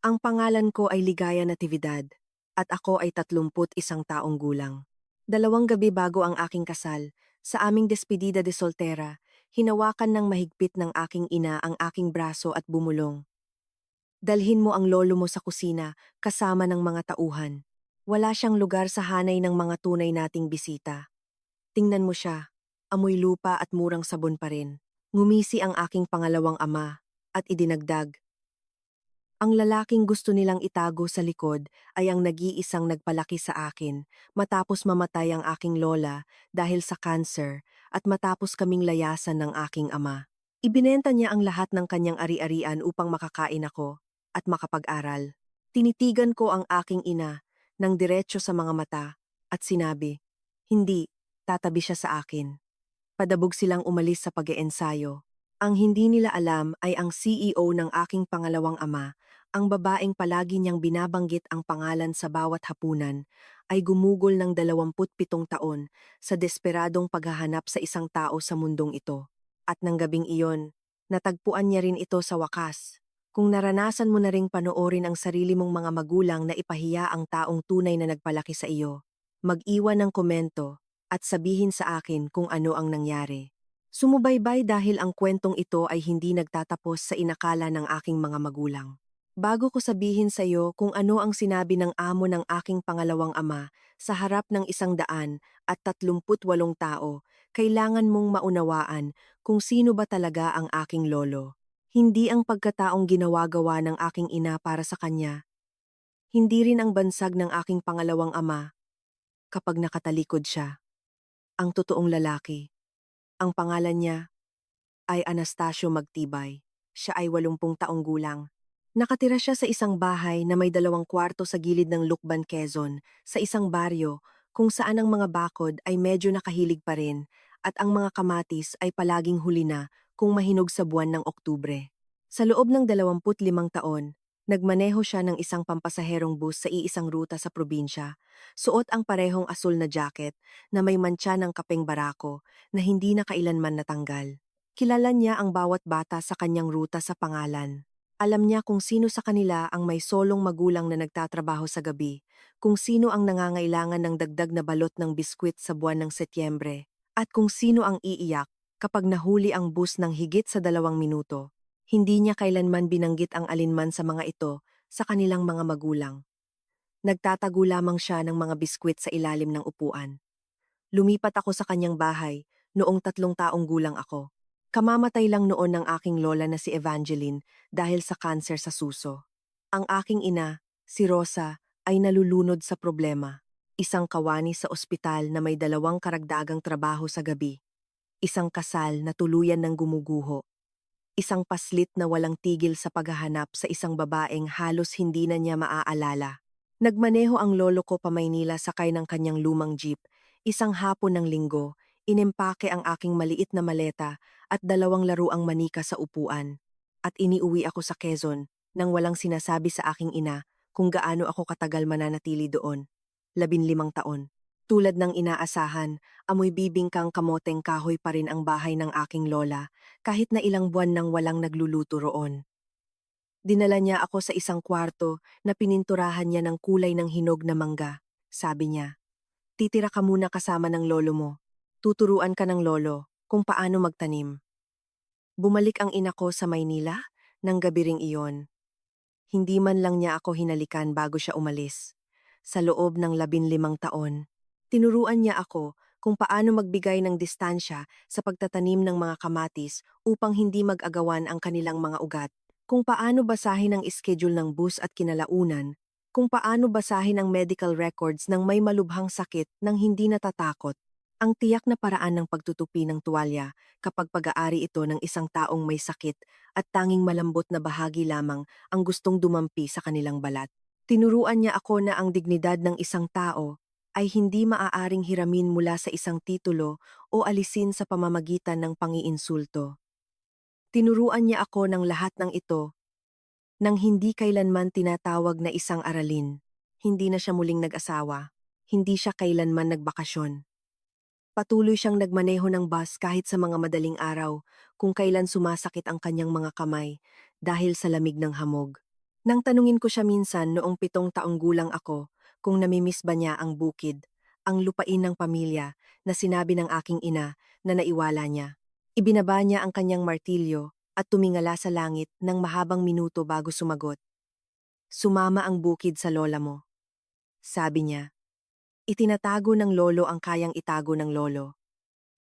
Ang pangalan ko ay Ligaya Natividad at ako ay 31 taong gulang. 2 gabi bago ang aking kasal, sa aming despedida de soltera, hinawakan ng mahigpit ng aking ina ang aking braso at bumulong. Dalhin mo ang lolo mo sa kusina kasama ng mga tauhan. Wala siyang lugar sa hanay ng mga tunay nating bisita. Tingnan mo siya, amoy lupa at murang sabon pa rin. Ngumisi ang aking pangalawang ama at idinagdag. Ang lalaking gusto nilang itago sa likod ay ang nag-iisang nagpalaki sa akin matapos mamatay ang aking lola dahil sa cancer at matapos kaming layasan ng aking ama. Ibinenta niya ang lahat ng kanyang ari-arian upang makakain ako at makapag-aral. Tinitigan ko ang aking ina ng diretso sa mga mata at sinabi, "Hindi, tatabi siya sa akin." Padabog silang umalis sa pag-eensayo. Ang hindi nila alam ay ang CEO ng aking pangalawang ama, ang babaeng palagi niyang binabanggit ang pangalan sa bawat hapunan, ay gumugol ng 27 taon sa desperadong paghahanap sa isang tao sa mundong ito. At ng gabing iyon, natagpuan niya rin ito sa wakas. Kung naranasan mo na ring panoorin ang sarili mong mga magulang na ipahiya ang taong tunay na nagpalaki sa iyo, mag-iwan ng komento at sabihin sa akin kung ano ang nangyari. Sumubaybay dahil ang kwentong ito ay hindi nagtatapos sa inakala ng aking mga magulang. Bago ko sabihin sa iyo kung ano ang sinabi ng amo ng aking pangalawang ama sa harap ng 138 tao, kailangan mong maunawaan kung sino ba talaga ang aking lolo. Hindi ang pagkataong ginawa-gawa ng aking ina para sa kanya. Hindi rin ang bansag ng aking pangalawang ama kapag nakatalikod siya. Ang totoong lalaki. Ang pangalan niya ay Anastasio Magtibay. Siya ay 80 taong gulang. Nakatira siya sa isang bahay na may 2 kwarto sa gilid ng Lukban, Quezon, sa isang baryo kung saan ang mga bakod ay medyo nakahilig pa rin at ang mga kamatis ay palaging huli na kung mahinog sa buwan ng Oktubre. Sa loob ng 25 taon, nagmaneho siya ng isang pampasaherong bus sa iisang ruta sa probinsya. Suot ang parehong asul na jacket na may mantsa ng kapeng barako na hindi na kailanman natanggal. Kilala niya ang bawat bata sa kanyang ruta sa pangalan. Alam niya kung sino sa kanila ang may solong magulang na nagtatrabaho sa gabi, kung sino ang nangangailangan ng dagdag na balot ng biskwit sa buwan ng Setyembre, at kung sino ang iiyak kapag nahuli ang bus ng higit sa 2 minuto. Hindi niya kailanman binanggit ang alinman sa mga ito sa kanilang mga magulang. Nagtatago lamang siya ng mga biskwit sa ilalim ng upuan. Lumipat ako sa kanyang bahay noong 3 taong gulang ako. Kamamatay lang noon ng aking lola na si Evangeline dahil sa kanser sa suso. Ang aking ina, si Rosa, ay nalulunod sa problema. Isang kawani sa ospital na may 2 karagdagang trabaho sa gabi. Isang kasal na tuluyan ng gumuguho. Isang paslit na walang tigil sa paghahanap sa isang babaeng halos hindi na niya maaalala. Nagmaneho ang lolo ko pa Maynila sakay ng kanyang lumang jeep. Isang hapon ng linggo, inimpake ang aking maliit na maleta at 2 laruang manika sa upuan. At iniuwi ako sa Quezon nang walang sinasabi sa aking ina kung gaano ako katagal mananatili doon. 15 taon. Tulad ng inaasahan, amoy bibingkang kamoteng kahoy pa rin ang bahay ng aking lola kahit na ilang buwan nang walang nagluluto roon. Dinala niya ako sa isang kwarto na pininturahan niya ng kulay ng hinog na mangga. Sabi niya, "Titira ka muna kasama ng lolo mo. Tuturuan ka ng lolo kung paano magtanim." Bumalik ang ina ko sa Maynila ng gabi ring iyon. Hindi man lang niya ako hinalikan bago siya umalis. Sa loob ng 15 taon, tinuruan niya ako kung paano magbigay ng distansya sa pagtatanim ng mga kamatis upang hindi mag-agawan ang kanilang mga ugat, kung paano basahin ang schedule ng bus at kinalaunan, kung paano basahin ang medical records ng may malubhang sakit nang hindi natatakot, ang tiyak na paraan ng pagtutupi ng tuwalya kapag pag-aari ito ng isang taong may sakit at tanging malambot na bahagi lamang ang gustong dumampi sa kanilang balat. Tinuruan niya ako na ang dignidad ng isang tao ay hindi maaaring hiramin mula sa isang titulo o alisin sa pamamagitan ng pangiinsulto. Tinuruan niya ako ng lahat ng ito nang hindi kailanman tinatawag na isang aralin. Hindi na siya muling nag-asawa. Hindi siya kailanman nagbakasyon. Patuloy siyang nagmaneho ng bus kahit sa mga madaling araw kung kailan sumasakit ang kanyang mga kamay dahil sa lamig ng hamog. Nang tanungin ko siya minsan noong 7 taong gulang ako kung namimiss ba niya ang bukid, ang lupain ng pamilya na sinabi ng aking ina na naiwala niya. Ibinaba niya ang kanyang martilyo at tumingala sa langit ng mahabang minuto bago sumagot. Sumama ang bukid sa lola mo. Sabi niya, itinatago ng lolo ang kayang itago ng lolo.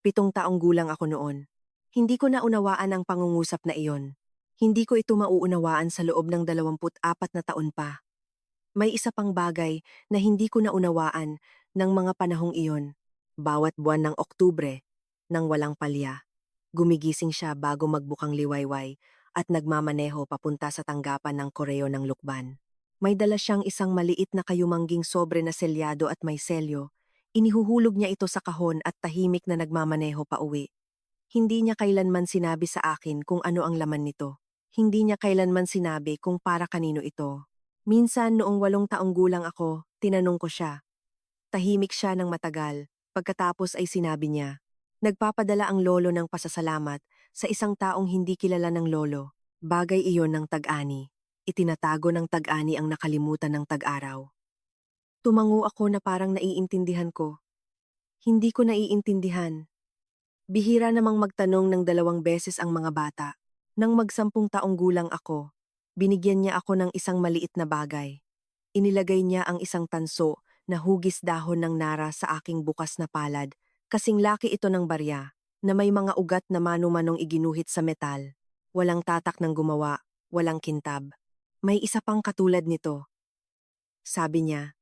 7 taong gulang ako noon. Hindi ko naunawaan ang pangungusap na iyon. Hindi ko ito mauunawaan sa loob ng 24 na taon pa. May isa pang bagay na hindi ko naunawaan ng mga panahong iyon. Bawat buwan ng Oktubre, nang walang palya, gumigising siya bago magbukang liwayway at nagmamaneho papunta sa tanggapan ng koreo ng lukban. May dala siyang isang maliit na kayumangging sobre na selyado at may selyo. Inihuhulog niya ito sa kahon at tahimik na nagmamaneho pa uwi. Hindi niya kailanman sinabi sa akin kung ano ang laman nito. Hindi niya kailanman sinabi kung para kanino ito. Minsan noong 8 taong gulang ako, tinanong ko siya. Tahimik siya ng matagal, pagkatapos ay sinabi niya. Nagpapadala ang lolo ng pasasalamat sa isang taong hindi kilala ng lolo. Bagay iyon ng tag-ani. Itinatago ng tag-ani ang nakalimutan ng tag-araw. Tumango ako na parang naiintindihan ko. Hindi ko naiintindihan. Bihira namang magtanong ng 2 beses ang mga bata. Nang 10 taong gulang ako, binigyan niya ako ng isang maliit na bagay. Inilagay niya ang isang tanso na hugis dahon ng nara sa aking bukas na palad, kasing laki ito ng barya, na may mga ugat na mano-manong iginuhit sa metal. Walang tatak ng gumawa, walang kintab. May isa pang katulad nito. Sabi niya,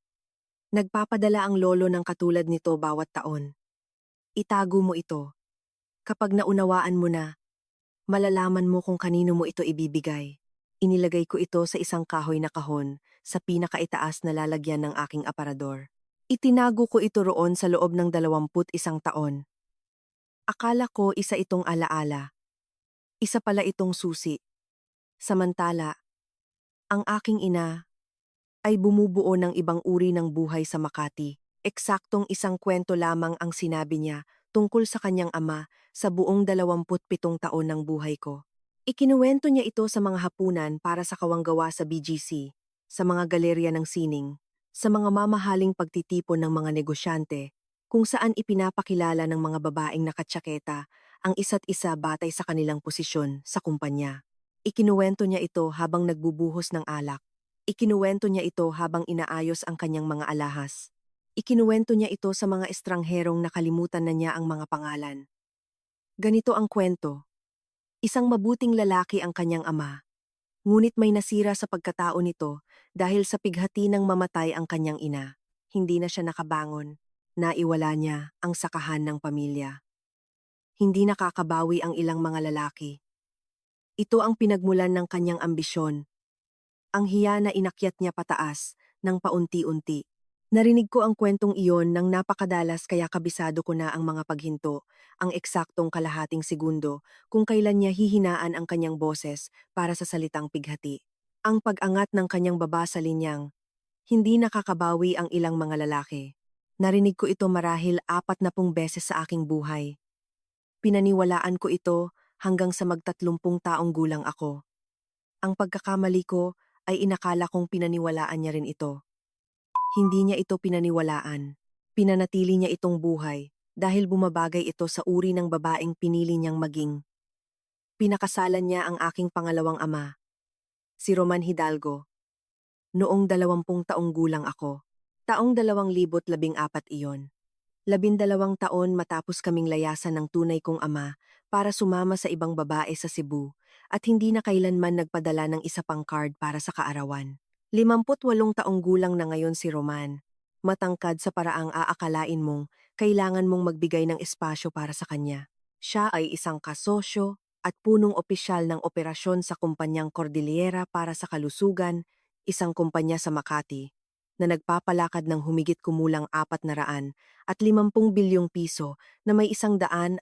nagpapadala ang lolo ng katulad nito bawat taon. Itago mo ito. Kapag naunawaan mo na, malalaman mo kung kanino mo ito ibibigay. Inilagay ko ito sa isang kahoy na kahon sa pinakaitaas na lalagyan ng aking aparador. Itinago ko ito roon sa loob ng 21 taon. Akala ko isa itong alaala. Isa pala itong susi. Samantala, ang aking ina ay bumubuo ng ibang uri ng buhay sa Makati. Eksaktong isang kwento lamang ang sinabi niya tungkol sa kanyang ama sa buong 27 taon ng buhay ko. Ikinuwento niya ito sa mga hapunan para sa kawanggawa sa BGC, sa mga galerya ng sining, sa mga mamahaling pagtitipon ng mga negosyante, kung saan ipinapakilala ng mga babaeng nakatsaketa ang isa't isa batay sa kanilang posisyon sa kumpanya. Ikinuwento niya ito habang nagbubuhos ng alak. Ikinuwento niya ito habang inaayos ang kanyang mga alahas. Ikinuwento niya ito sa mga estrangherong nakalimutan na niya ang mga pangalan. Ganito ang kwento. Isang mabuting lalaki ang kanyang ama. Ngunit may nasira sa pagkatao nito dahil sa pighati ng mamatay ang kanyang ina. Hindi na siya nakabangon. Naiwala niya ang sakahan ng pamilya. Hindi nakakabawi ang ilang mga lalaki. Ito ang pinagmulan ng kanyang ambisyon. Ang hiya na inakyat niya pataas ng paunti-unti. Narinig ko ang kwentong iyon ng napakadalas kaya kabisado ko na ang mga paghinto, ang eksaktong kalahating segundo kung kailan niya hihinaan ang kanyang boses para sa salitang pighati. Ang pag-angat ng kanyang baba sa linyang, hindi nakakabawi ang ilang mga lalaki. Narinig ko ito marahil 40 beses sa aking buhay. Pinaniwalaan ko ito hanggang sa mag-30 taong gulang ako. Ang pagkakamali ko ay inakala kong pinaniwalaan niya rin ito. Hindi niya ito pinaniwalaan. Pinanatili niya itong buhay dahil bumabagay ito sa uri ng babaeng pinili niyang maging. Pinakasalan niya ang aking pangalawang ama, si Roman Hidalgo. Noong 20 taong gulang ako, taong 2014 iyon. 12 taon matapos kaming layasan ng tunay kong ama para sumama sa ibang babae sa Cebu at hindi na kailanman nagpadala ng isa pang card para sa kaarawan. 58 taong gulang na ngayon si Roman. Matangkad sa paraang aakalain mong kailangan mong magbigay ng espasyo para sa kanya. Siya ay isang kasosyo at punong opisyal ng operasyon sa kumpanyang Cordillera para sa kalusugan, isang kumpanya sa Makati, na nagpapalakad ng humigit kumulang 450 bilyong piso na may 180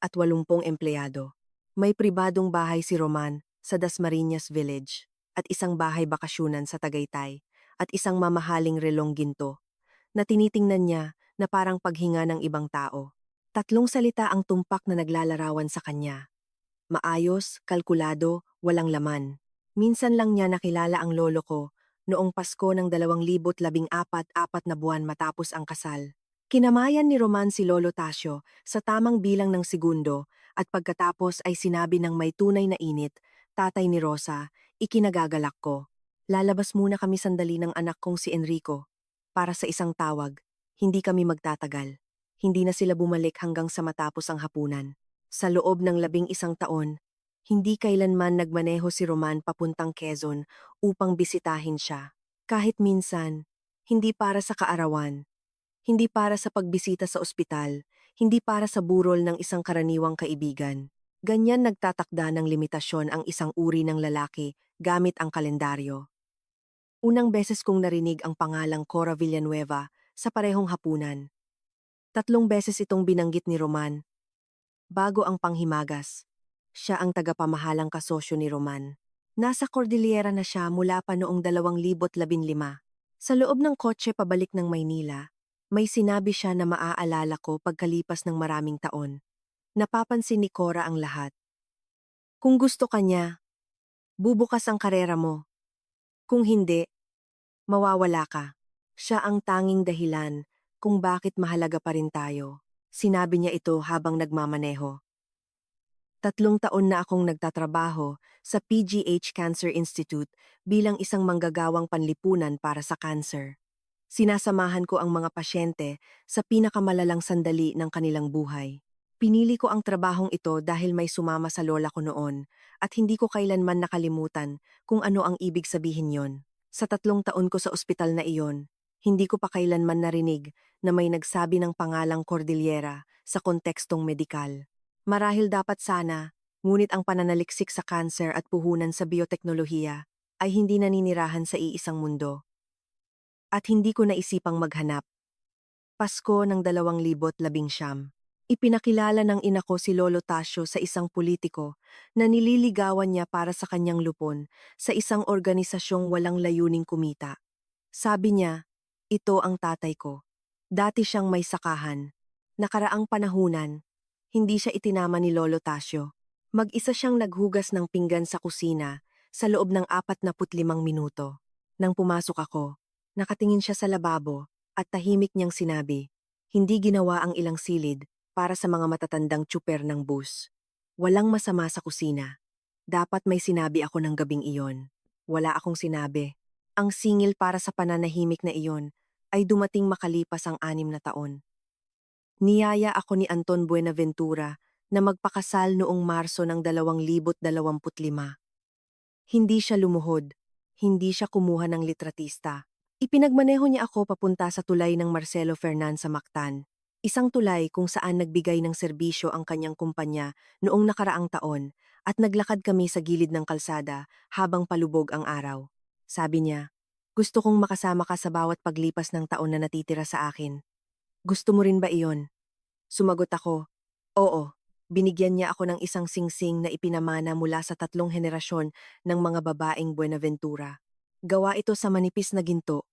empleyado. May pribadong bahay si Roman sa Dasmariñas Village at isang bahay bakasyunan sa Tagaytay at isang mamahaling relong ginto na tinitingnan niya na parang paghinga ng ibang tao. 3 salita ang tumpak na naglalarawan sa kanya. Maayos, kalkulado, walang laman. Minsan lang niya nakilala ang lolo ko noong Pasko ng 2014, 4 na buwan matapos ang kasal. Kinamayan ni Roman si Lolo Tasio sa tamang bilang ng segundo at pagkatapos ay sinabi ng may tunay na init, "Tatay ni Rosa, ikinagagalak ko. Lalabas muna kami sandali ng anak kong si Enrico. Para sa isang tawag, hindi kami magtatagal." Hindi na sila bumalik hanggang sa matapos ang hapunan. Sa loob ng 11 taon, hindi kailanman nagmaneho si Roman papuntang Quezon upang bisitahin siya. Kahit minsan, hindi para sa kaarawan, hindi para sa pagbisita sa ospital, hindi para sa burol ng isang karaniwang kaibigan. Ganyan nagtatakda ng limitasyon ang isang uri ng lalaki gamit ang kalendaryo. Unang beses kong narinig ang pangalang Cora Villanueva sa parehong hapunan. 3 beses itong binanggit ni Roman. Bago ang panghimagas, siya ang tagapamahalang kasosyo ni Roman. Nasa Cordillera na siya mula pa noong 2015. Sa loob ng kotse pabalik ng Maynila, may sinabi siya na maaalala ko pagkalipas ng maraming taon. Napapansin ni Cora ang lahat. Kung gusto ka niya, bubukas ang karera mo. Kung hindi, mawawala ka. Siya ang tanging dahilan kung bakit mahalaga pa rin tayo. Sinabi niya ito habang nagmamaneho. 3 taon na akong nagtatrabaho sa PGH Cancer Institute bilang isang manggagawang panlipunan para sa cancer. Sinasamahan ko ang mga pasyente sa pinakamalalang sandali ng kanilang buhay. Pinili ko ang trabahong ito dahil may sumama sa lola ko noon at hindi ko kailanman nakalimutan kung ano ang ibig sabihin yon. Sa 3 taon ko sa ospital na iyon, hindi ko pa kailanman narinig na may nagsabi ng pangalang Cordillera sa kontekstong medikal. Marahil dapat sana, ngunit ang pananaliksik sa cancer at puhunan sa bioteknolohiya ay hindi naninirahan sa iisang mundo. At hindi ko naisipang maghanap. Pasko ng 2019. Ipinakilala ng ina ko si Lolo Tasio sa isang politiko na nililigawan niya para sa kanyang lupon sa isang organisasyong walang layuning kumita. Sabi niya, ito ang tatay ko. Dati siyang may sakahan. Nakaraang panahunan, hindi siya itinama ni Lolo Tasio. Mag-isa siyang naghugas ng pinggan sa kusina sa loob ng 45 minuto. Nang pumasok ako, nakatingin siya sa lababo at tahimik niyang sinabi, hindi ginawa ang ilang silid para sa mga matatandang tsuper ng bus. Walang masama sa kusina. Dapat may sinabi ako ng gabing iyon. Wala akong sinabi. Ang singil para sa pananahimik na iyon ay dumating makalipas ang 6 na taon. Niyaya ako ni Anton Buenaventura na magpakasal noong Marso ng 2025. Hindi siya lumuhod, hindi siya kumuha ng litratista. Ipinagmaneho niya ako papunta sa tulay ng Marcelo Fernan sa Mactan, isang tulay kung saan nagbigay ng serbisyo ang kanyang kumpanya noong nakaraang taon at naglakad kami sa gilid ng kalsada habang palubog ang araw. Sabi niya, gusto kong makasama ka sa bawat paglipas ng taon na natitira sa akin. Gusto mo rin ba iyon? Sumagot ako, oo. Binigyan niya ako ng isang singsing na ipinamana mula sa 3 henerasyon ng mga babaeng Buenaventura. Gawa ito sa manipis na ginto.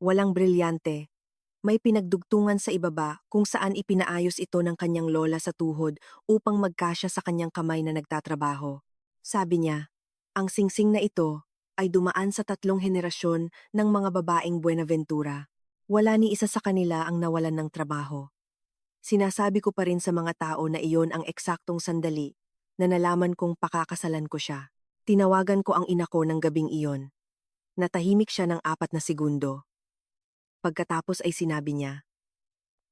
Walang brilyante. May pinagdugtungan sa ibaba kung saan ipinaayos ito ng kanyang lola sa tuhod upang magkasya sa kanyang kamay na nagtatrabaho. Sabi niya, ang singsing na ito ay dumaan sa 3 henerasyon ng mga babaeng Buenaventura. Wala ni isa sa kanila ang nawalan ng trabaho. Sinasabi ko pa rin sa mga tao na iyon ang eksaktong sandali na nalaman kong pakakasalan ko siya. Tinawagan ko ang ina ko ng gabing iyon. Natahimik siya ng 4 na segundo. Pagkatapos ay sinabi niya,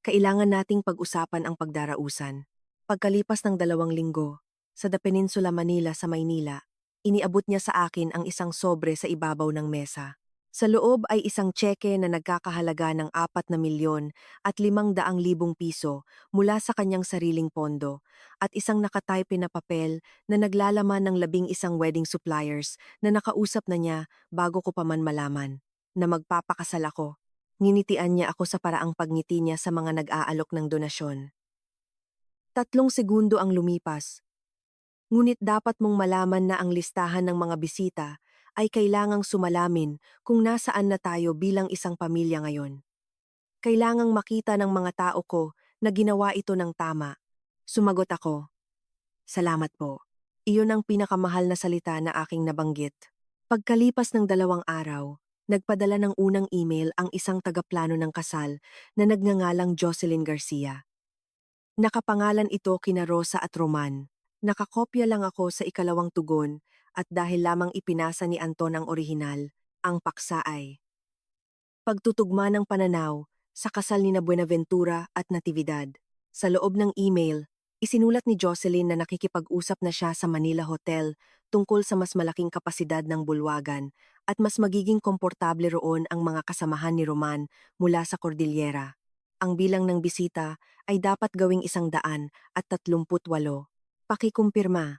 kailangan nating pag-usapan ang pagdarausan. Pagkalipas ng 2 linggo, sa The Peninsula Manila sa Maynila, iniabot niya sa akin ang isang sobre sa ibabaw ng mesa. Sa loob ay isang tseke na nagkakahalaga ng 4 na milyon at 500,000 piso mula sa kanyang sariling pondo at isang nakataype na papel na naglalaman ng 11 wedding suppliers na nakausap na niya bago ko pa man malaman na magpapakasal ako. Nginitian niya ako sa paraang pagngiti niya sa mga nag-aalok ng donasyon. 3 segundo ang lumipas. Ngunit dapat mong malaman na ang listahan ng mga bisita ay kailangang sumalamin kung nasaan na tayo bilang isang pamilya ngayon. Kailangang makita ng mga tao ko na ginawa ito ng tama. Sumagot ako, salamat po. Iyon ang pinakamahal na salita na aking nabanggit. Pagkalipas ng 2 araw, Nagpadala ng unang email ang isang tagaplano ng kasal na nagngangalang Jocelyn Garcia. Nakapangalan ito kina Rosa at Roman. Nakakopya lang ako sa ikalawang tugon at dahil lamang ipinasa ni Anton ang orihinal, ang paksa ay pagtutugma ng pananaw sa kasal ni na Buenaventura at Natividad. Sa loob ng email, isinulat ni Jocelyn na nakikipag-usap na siya sa Manila Hotel tungkol sa mas malaking kapasidad ng bulwagan at mas magiging komportable roon ang mga kasamahan ni Roman mula sa Cordillera. Ang bilang ng bisita ay dapat gawing 138. Pakikumpirma.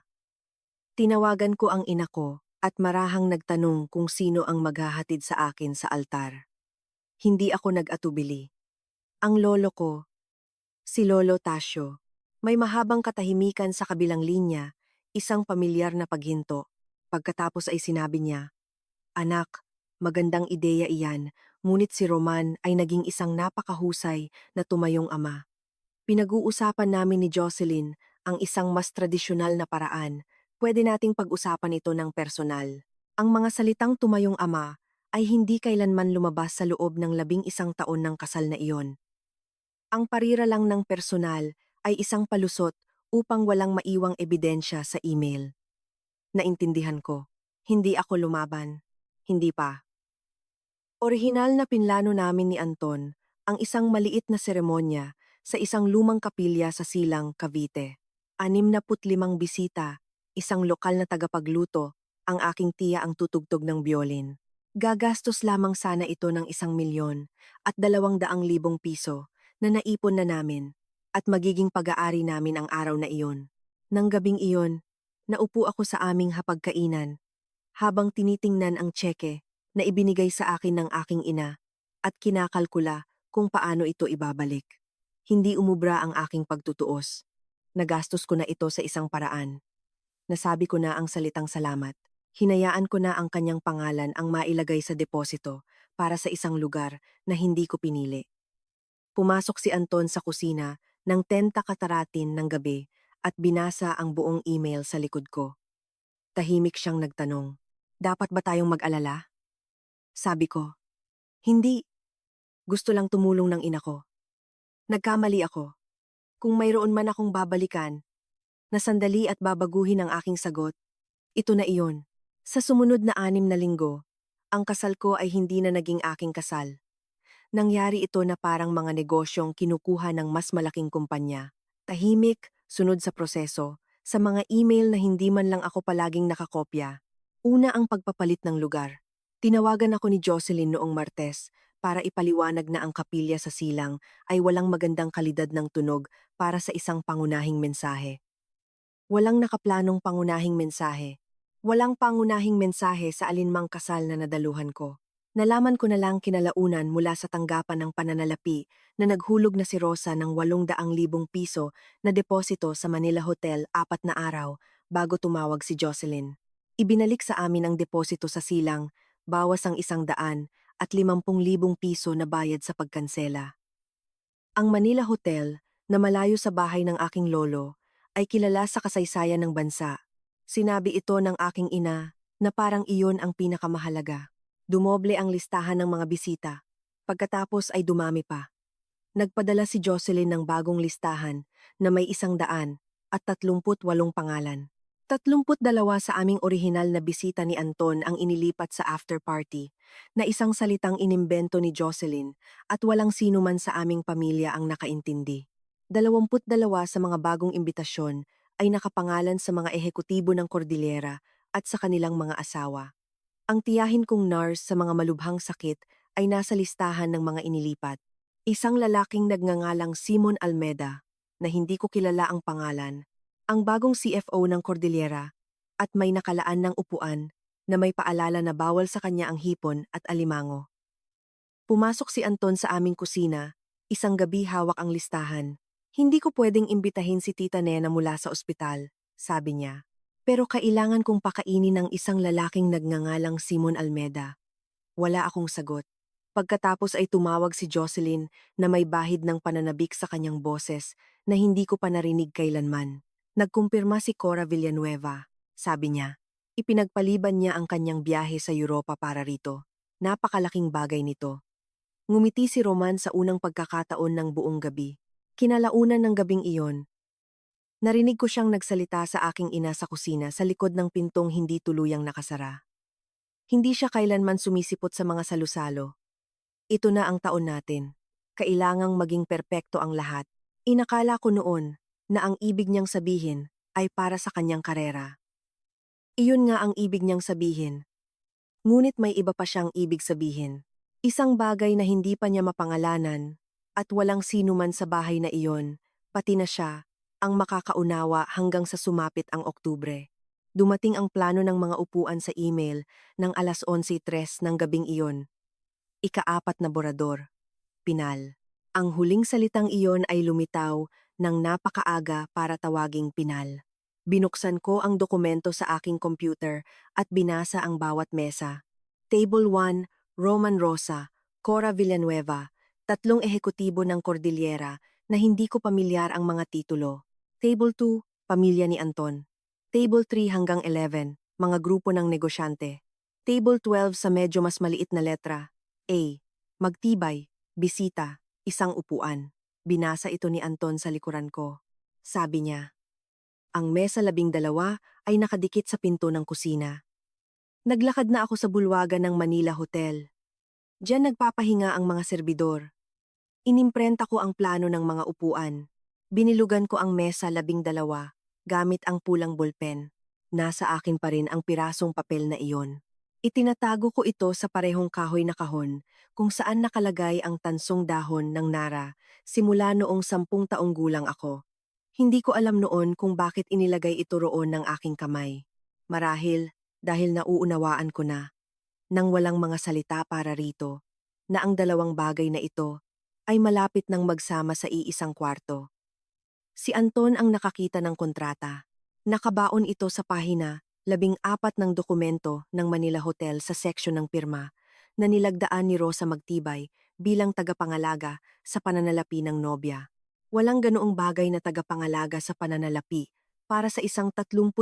Tinawagan ko ang ina ko at marahang nagtanong kung sino ang maghahatid sa akin sa altar. Hindi ako nag-atubili. Ang lolo ko, si Lolo Tasio. May mahabang katahimikan sa kabilang linya, isang pamilyar na paghinto. Pagkatapos ay sinabi niya, "Anak, magandang ideya iyan, ngunit si Roman ay naging isang napakahusay na tumayong ama. Pinag-uusapan namin ni Jocelyn ang isang mas tradisyonal na paraan. Pwede nating pag-usapan ito ng personal." Ang mga salitang tumayong ama ay hindi kailanman lumabas sa loob ng 11 taon ng kasal na iyon. Ang parira lang ng personal ay isang palusot upang walang maiwang ebidensya sa email. Naintindihan ko. Hindi ako lumaban. Hindi pa. Orihinal na pinlano namin ni Anton ang isang maliit na seremonya sa isang lumang kapilya sa Silang, Cavite. 65 bisita, isang lokal na tagapagluto, ang aking tiya ang tutugtog ng biolin. Gagastos lamang sana ito ng 1 milyon at 200,000 piso na naipon na namin at magiging pag-aari namin ang araw na iyon. Nang gabing iyon, naupo ako sa aming hapagkainan habang tinitingnan ang tseke na ibinigay sa akin ng aking ina at kinakalkula kung paano ito ibabalik. Hindi umubra ang aking pagtutuos. Nagastos ko na ito sa isang paraan. Nasabi ko na ang salitang salamat. Hinayaan ko na ang kanyang pangalan ang mailagay sa deposito para sa isang lugar na hindi ko pinili. Pumasok si Anton sa kusina ng 10 kataratin ng gabi at binasa ang buong email sa likod ko. Tahimik siyang nagtanong, "Dapat ba tayong mag-alala?" Sabi ko, "Hindi. Gusto lang tumulong ng ina ko. Nagkamali ako. Kung mayroon man akong babalikan, na sandali at babaguhin ang aking sagot, ito na iyon." Sa sumunod na 6 na linggo, ang kasal ko ay hindi na naging aking kasal. Nangyari ito na parang mga negosyong kinukuha ng mas malaking kumpanya. Tahimik, sunod sa proseso, sa mga email na hindi man lang ako palaging nakakopya. Una ang pagpapalit ng lugar. Tinawagan ako ni Jocelyn noong Martes para ipaliwanag na ang kapilya sa Silang ay walang magandang kalidad ng tunog para sa isang pangunahing mensahe. Walang nakaplanong pangunahing mensahe. Walang pangunahing mensahe sa alinmang kasal na nadaluhan ko. Nalaman ko na lang kinalaunan mula sa tanggapan ng pananalapi na naghulog na si Rosa ng 800,000 piso na deposito sa Manila Hotel 4 na araw bago tumawag si Jocelyn. Ibinalik sa amin ang deposito sa Silang, bawas ang 100 at 50,000 piso na bayad sa pagkansela. Ang Manila Hotel, na malayo sa bahay ng aking lolo, ay kilala sa kasaysayan ng bansa. Sinabi ito ng aking ina na parang iyon ang pinakamahalaga. Dumoble ang listahan ng mga bisita. Pagkatapos ay dumami pa. Nagpadala si Jocelyn ng bagong listahan na may 138 pangalan. 32 sa aming orihinal na bisita ni Anton ang inilipat sa after party, na isang salitang inimbento ni Jocelyn at walang sino man sa aming pamilya ang nakaintindi. 22 sa mga bagong imbitasyon ay nakapangalan sa mga ehekutibo ng Cordillera at sa kanilang mga asawa. Ang tiyahin kong nurse sa mga malubhang sakit ay nasa listahan ng mga inilipat. Isang lalaking nagngangalang Simon Almeda, na hindi ko kilala ang pangalan, ang bagong CFO ng Cordillera, at may nakalaan ng upuan na may paalala na bawal sa kanya ang hipon at alimango. Pumasok si Anton sa aming kusina, isang gabi hawak ang listahan. "Hindi ko pwedeng imbitahin si Tita Nena mula sa ospital," sabi niya. "Pero kailangan kong pakainin ng isang lalaking nagngangalang Simon Almeda." Wala akong sagot. Pagkatapos ay tumawag si Jocelyn na may bahid ng pananabik sa kanyang boses na hindi ko pa narinig kailanman. Nagkumpirma si Cora Villanueva. Sabi niya, ipinagpaliban niya ang kanyang biyahe sa Europa para rito. Napakalaking bagay nito. Ngumiti si Roman sa unang pagkakataon ng buong gabi. Kinalaunan ng gabing iyon, narinig ko siyang nagsalita sa aking ina sa kusina sa likod ng pintong hindi tuluyang nakasara. Hindi siya kailanman sumisipot sa mga salusalo. Ito na ang taon natin. Kailangang maging perpekto ang lahat. Inakala ko noon na ang ibig niyang sabihin ay para sa kanyang karera. Iyon nga ang ibig niyang sabihin. Ngunit may iba pa siyang ibig sabihin. Isang bagay na hindi pa niya mapangalanan at walang sino man sa bahay na iyon, pati na siya, ang makakaunawa hanggang sa sumapit ang Oktubre. Dumating ang plano ng mga upuan sa email ng alas 11:03 ng gabing iyon. Ika-4 na borador. Pinal. Ang huling salitang iyon ay lumitaw ng napakaaga para tawaging pinal. Binuksan ko ang dokumento sa aking computer at binasa ang bawat mesa. Table 1, Roman Rosa, Cora Villanueva, tatlong ehekutibo ng Cordillera na hindi ko pamilyar ang mga titulo. Table 2, Pamilya ni Anton. Table 3 hanggang 11, mga grupo ng negosyante. Table 12 sa medyo mas maliit na letra. A. Magtibay, bisita, isang upuan. Binasa ito ni Anton sa likuran ko. Sabi niya, ang mesa 12 ay nakadikit sa pinto ng kusina. Naglakad na ako sa bulwagan ng Manila Hotel. Diyan nagpapahinga ang mga serbidor. Inimprenta ko ang plano ng mga upuan. Binilugan ko ang mesa 12 gamit ang pulang bolpen. Nasa akin pa rin ang pirasong papel na iyon. Itinatago ko ito sa parehong kahoy na kahon kung saan nakalagay ang tansong dahon ng nara simula noong 10 taong gulang ako. Hindi ko alam noon kung bakit inilagay ito roon ng aking kamay. Marahil dahil nauunawaan ko na, nang walang mga salita para rito, na ang dalawang bagay na ito ay malapit nang magsama sa iisang kwarto. Si Anton ang nakakita ng kontrata. Nakabaon ito sa pahina 14 ng dokumento ng Manila Hotel sa seksyon ng pirma na nilagdaan ni Rosa Magtibay bilang tagapangalaga sa pananalapi ng nobya. Walang ganoong bagay na tagapangalaga sa pananalapi para sa isang 31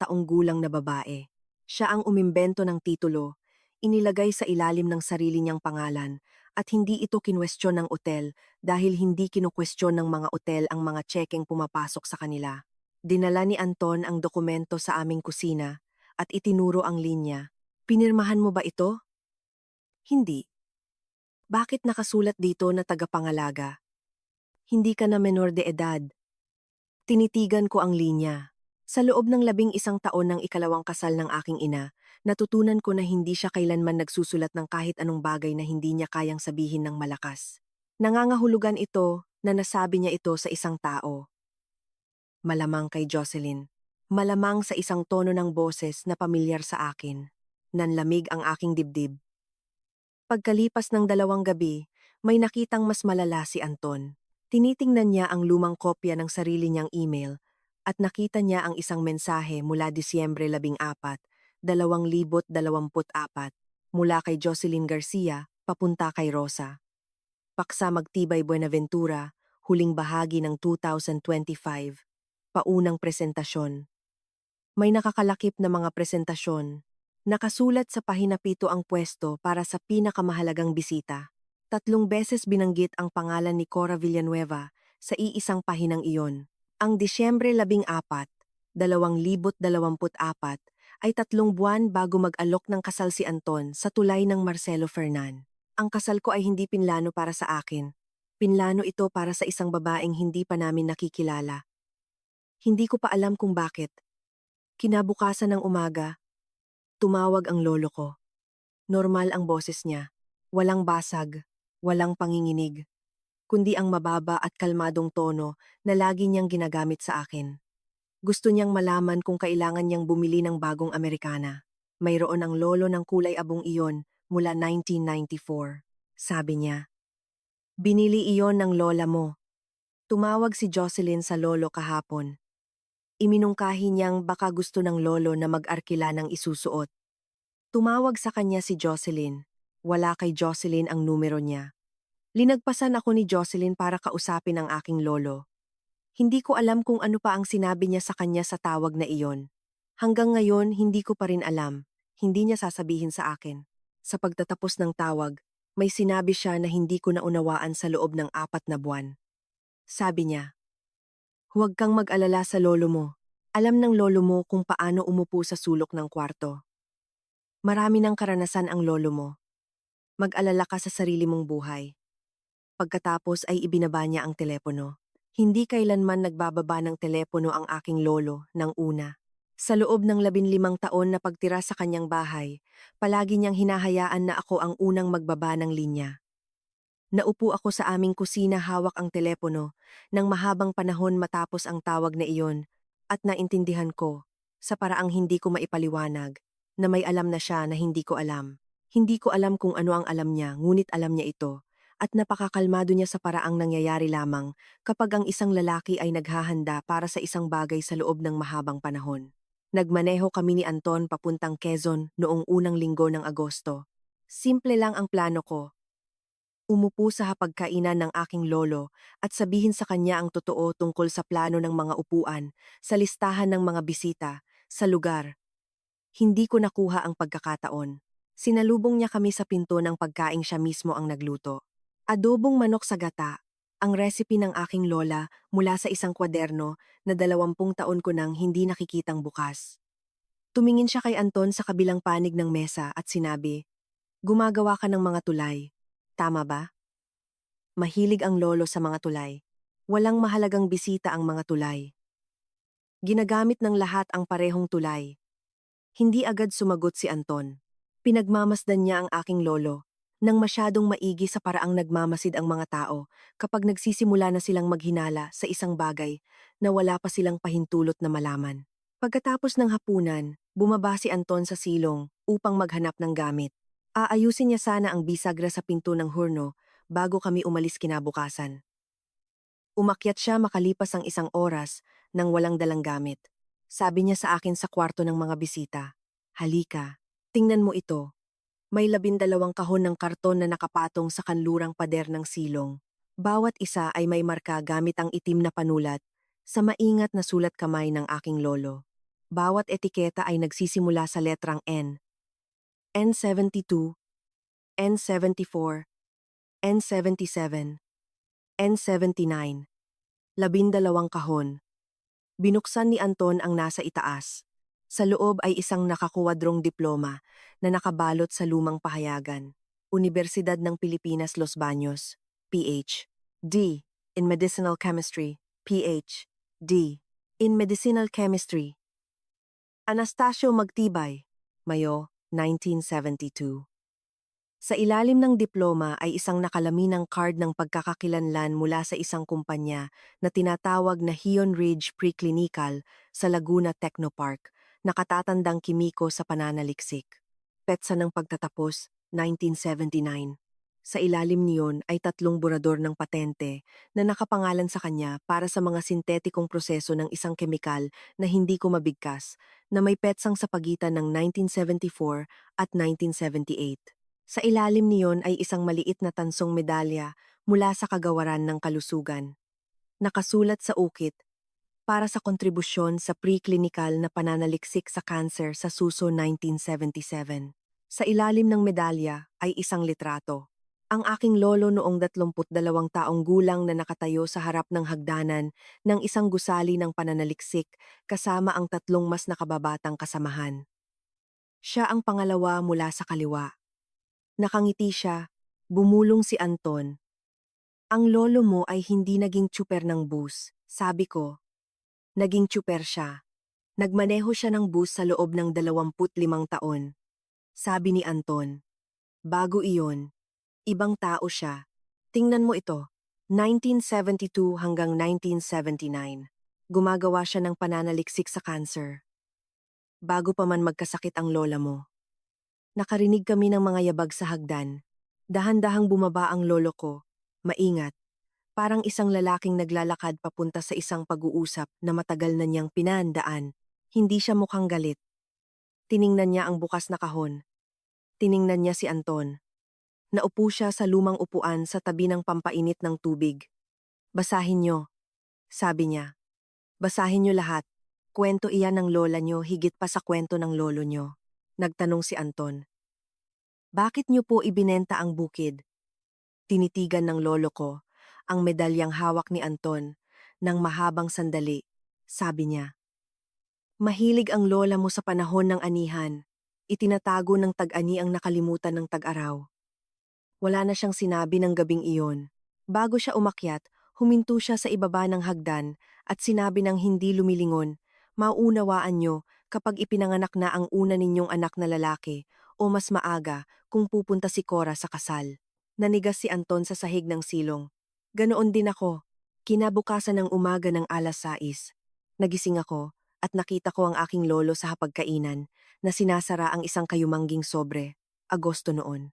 taong gulang na babae. Siya ang umimbento ng titulo, inilagay sa ilalim ng sarili niyang pangalan at hindi ito kinwestiyon ng otel dahil hindi kinukwestiyon ng mga otel ang mga tsekeng pumapasok sa kanila. Dinala ni Anton ang dokumento sa aming kusina at itinuro ang linya. Pinirmahan mo ba ito? Hindi. Bakit nakasulat dito na tagapangalaga? Hindi ka na menor de edad. Tinitigan ko ang linya. Sa loob ng 11 taon ng ikalawang kasal ng aking ina, natutunan ko na hindi siya kailanman nagsusulat ng kahit anong bagay na hindi niya kayang sabihin ng malakas. Nangangahulugan ito na nasabi niya ito sa isang tao. Malamang kay Jocelyn. Malamang sa isang tono ng boses na pamilyar sa akin. Nanlamig ang aking dibdib. Pagkalipas ng 2 gabi, may nakitang mas malala si Anton. Tinitingnan niya ang lumang kopya ng sarili niyang email at nakita niya ang isang mensahe mula Disyembre 14, 2024 mula kay Jocelyn Garcia papunta kay Rosa. Paksa Magtibay Buenaventura, huling bahagi ng 2025. Paunang presentasyon. May nakakalakip na mga presentasyon. Nakasulat sa pahina 7 ang pwesto para sa pinakamahalagang bisita. 3 beses binanggit ang pangalan ni Cora Villanueva sa iisang pahinang iyon. Ang Disyembre 14, 2024 ay 3 buwan bago mag-alok ng kasal si Anton sa tulay ng Marcelo Fernan. Ang kasal ko ay hindi pinlano para sa akin. Pinlano ito para sa isang babaeng hindi pa namin nakikilala. Hindi ko pa alam kung bakit. Kinabukasan ng umaga, tumawag ang lolo ko. Normal ang boses niya. Walang basag, walang panginginig, kundi ang mababa at kalmadong tono na lagi niyang ginagamit sa akin. Gusto niyang malaman kung kailangan niyang bumili ng bagong Amerikana. Mayroon ang lolo ng kulay abong iyon mula 1994. Sabi niya, binili iyon ng lola mo. Tumawag si Jocelyn sa lolo kahapon. Iminungkahi niyang baka gusto ng lolo na mag-arkila ng isusuot. Tumawag sa kanya si Jocelyn. Wala kay Jocelyn ang numero niya. Linagpasan ako ni Jocelyn para kausapin ang aking lolo. Hindi ko alam kung ano pa ang sinabi niya sa kanya sa tawag na iyon. Hanggang ngayon, hindi ko pa rin alam. Hindi niya sasabihin sa akin. Sa pagtatapos ng tawag, may sinabi siya na hindi ko naunawaan sa loob ng 4 na buwan. Sabi niya, "Huwag kang mag-alala sa lolo mo. Alam ng lolo mo kung paano umupo sa sulok ng kwarto. Marami ng karanasan ang lolo mo. Mag-alala ka sa sarili mong buhay." Pagkatapos ay ibinaba niya ang telepono. Hindi kailanman nagbababa ng telepono ang aking lolo ng una. Sa loob ng 15 taon na pagtira sa kanyang bahay, palagi niyang hinahayaan na ako ang unang magbaba ng linya. Naupo ako sa aming kusina hawak ang telepono ng mahabang panahon matapos ang tawag na iyon at naintindihan ko, sa paraang hindi ko maipaliwanag, na may alam na siya na hindi ko alam. Hindi ko alam kung ano ang alam niya, ngunit alam niya ito, at napakakalmado niya sa paraang nangyayari lamang kapag ang isang lalaki ay naghahanda para sa isang bagay sa loob ng mahabang panahon. Nagmaneho kami ni Anton papuntang Quezon noong unang linggo ng Agosto. Simple lang ang plano ko. Umupo sa hapagkainan ng aking lolo at sabihin sa kanya ang totoo tungkol sa plano ng mga upuan, sa listahan ng mga bisita, sa lugar. Hindi ko nakuha ang pagkakataon. Sinalubong niya kami sa pinto ng pagkaing siya mismo ang nagluto. Adobong manok sa gata, ang recipe ng aking lola mula sa isang kwaderno na 20 taon ko nang hindi nakikitang bukas. Tumingin siya kay Anton sa kabilang panig ng mesa at sinabi, "Gumagawa ka ng mga tulay. Tama ba?" Mahilig ang lolo sa mga tulay. Walang mahalagang bisita ang mga tulay. Ginagamit ng lahat ang parehong tulay. Hindi agad sumagot si Anton. Pinagmamasdan niya ang aking lolo, nang masyadong maigi sa paraang nagmamasid ang mga tao kapag nagsisimula na silang maghinala sa isang bagay na wala pa silang pahintulot na malaman. Pagkatapos ng hapunan, bumaba si Anton sa silong upang maghanap ng gamit. Aayusin niya sana ang bisagra sa pinto ng hurno bago kami umalis kinabukasan. Umakyat siya makalipas ang 1 oras nang walang dalang gamit. Sabi niya sa akin sa kwarto ng mga bisita, "Halika, tingnan mo ito." May 12 kahon ng karton na nakapatong sa kanlurang pader ng silong. Bawat isa ay may marka gamit ang itim na panulat sa maingat na sulat kamay ng aking lolo. Bawat etiketa ay nagsisimula sa letrang N. N72, N74, N77, N79. 12 kahon. Binuksan ni Anton ang nasa itaas. Sa loob ay isang nakakuwadrong diploma na nakabalot sa lumang pahayagan. Universidad ng Pilipinas, Los Baños, Ph.D. in Medicinal Chemistry, Ph.D. in Medicinal Chemistry. Anastasio Magtibay, Mayo, 1972. Sa ilalim ng diploma ay isang nakalaminang card ng pagkakakilanlan mula sa isang kumpanya na tinatawag na Hion Ridge Preclinical sa Laguna Technopark, nakatatandang kimiko sa pananaliksik. Petsa ng pagtatapos, 1979. Sa ilalim niyon ay 3 burador ng patente na nakapangalan sa kanya para sa mga sintetikong proseso ng isang kemikal na hindi ko mabigkas, na may petsang sa pagitan ng 1974 at 1978. Sa ilalim niyon ay isang maliit na tansong medalya mula sa Kagawaran ng Kalusugan. Nakasulat sa ukit, "Para sa kontribusyon sa preclinical na pananaliksik sa kanser sa Suso 1977. Sa ilalim ng medalya ay isang litrato. Ang aking lolo noong 32 taong gulang na nakatayo sa harap ng hagdanan ng isang gusali ng pananaliksik kasama ang 3 mas nakababatang kasamahan. Siya ang pangalawa mula sa kaliwa. Nakangiti siya, bumulong si Anton. "Ang lolo mo ay hindi naging tsuper ng bus," sabi ko. "Naging tsuper siya. Nagmaneho siya ng bus sa loob ng 25 taon. Sabi ni Anton. "Bago iyon, ibang tao siya. Tingnan mo ito, 1972 hanggang 1979. Gumagawa siya ng pananaliksik sa cancer. Bago pa man magkasakit ang lola mo." Nakarinig kami ng mga yabag sa hagdan. Dahan-dahang bumaba ang lolo ko, maingat, parang isang lalaking naglalakad papunta sa isang pag-uusap na matagal na niyang pinahandaan. Hindi siya mukhang galit. Tiningnan niya ang bukas na kahon. Tiningnan niya si Anton. Naupo siya sa lumang upuan sa tabi ng pampainit ng tubig. "Basahin niyo," sabi niya. "Basahin niyo lahat. Kwento iyan ng lola niyo higit pa sa kwento ng lolo niyo." Nagtanong si Anton. Bakit niyo po ibinenta ang bukid? Tinitigan ng lolo ko ang medalyang hawak ni Anton ng mahabang sandali. Sabi niya, mahilig ang lola mo sa panahon ng anihan. Itinatago ng tag-ani ang nakalimutan ng tag-araw. Wala na siyang sinabi ng gabing iyon. Bago siya umakyat, huminto siya sa ibaba ng hagdan at sinabi ng hindi lumilingon, maunawaan niyo kapag ipinanganak na ang una ninyong anak na lalaki o mas maaga kung pupunta si Cora sa kasal. Nanigas si Anton sa sahig ng silong. Ganoon din ako. Kinabukasan ng umaga ng 6:00. Nagising ako at nakita ko ang aking lolo sa hapagkainan na sinasara ang isang kayumangging sobre. Agosto noon.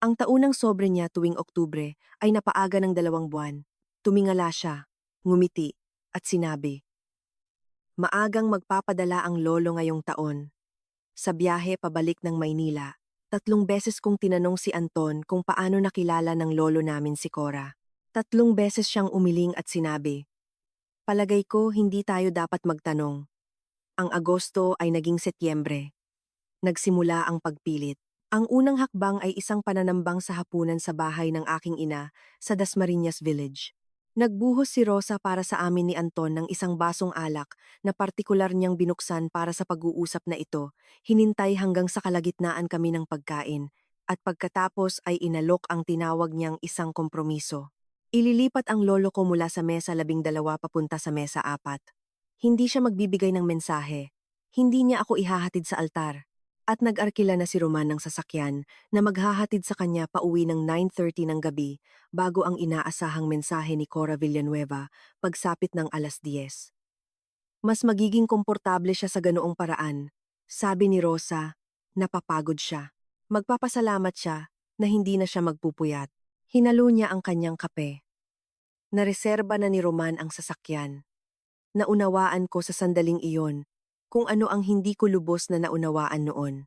Ang taunang sobre niya tuwing Oktubre ay napaaga ng 2 buwan. Tumingala siya, ngumiti, at sinabi, maagang magpapadala ang lolo ngayong taon. Sa biyahe pabalik ng Maynila, 3 beses kong tinanong si Anton kung paano nakilala ng lolo namin si Cora. 3 beses siyang umiling at sinabi, palagay ko hindi tayo dapat magtanong. Ang Agosto ay naging Setyembre. Nagsimula ang pagpilit. Ang unang hakbang ay isang pananambang sa hapunan sa bahay ng aking ina sa Dasmariñas Village. Nagbuhos si Rosa para sa amin ni Anton ng isang basong alak na partikular niyang binuksan para sa pag-uusap na ito, hinintay hanggang sa kalagitnaan kami ng pagkain, at pagkatapos ay inalok ang tinawag niyang isang kompromiso. Ililipat ang lolo ko mula sa mesa 12 papunta sa mesa 4. Hindi siya magbibigay ng mensahe. Hindi niya ako ihahatid sa altar. At nag-arkila na si Roman ng sasakyan na maghahatid sa kanya pauwi ng 9:30 ng gabi bago ang inaasahang mensahe ni Cora Villanueva pagsapit ng 10:00. Mas magiging komportable siya sa ganoong paraan, sabi ni Rosa. Napapagod siya. Magpapasalamat siya na hindi na siya magpupuyat. Hinalo niya ang kanyang kape. Nareserba na ni Roman ang sasakyan. Naunawaan ko sa sandaling iyon kung ano ang hindi ko lubos na naunawaan noon.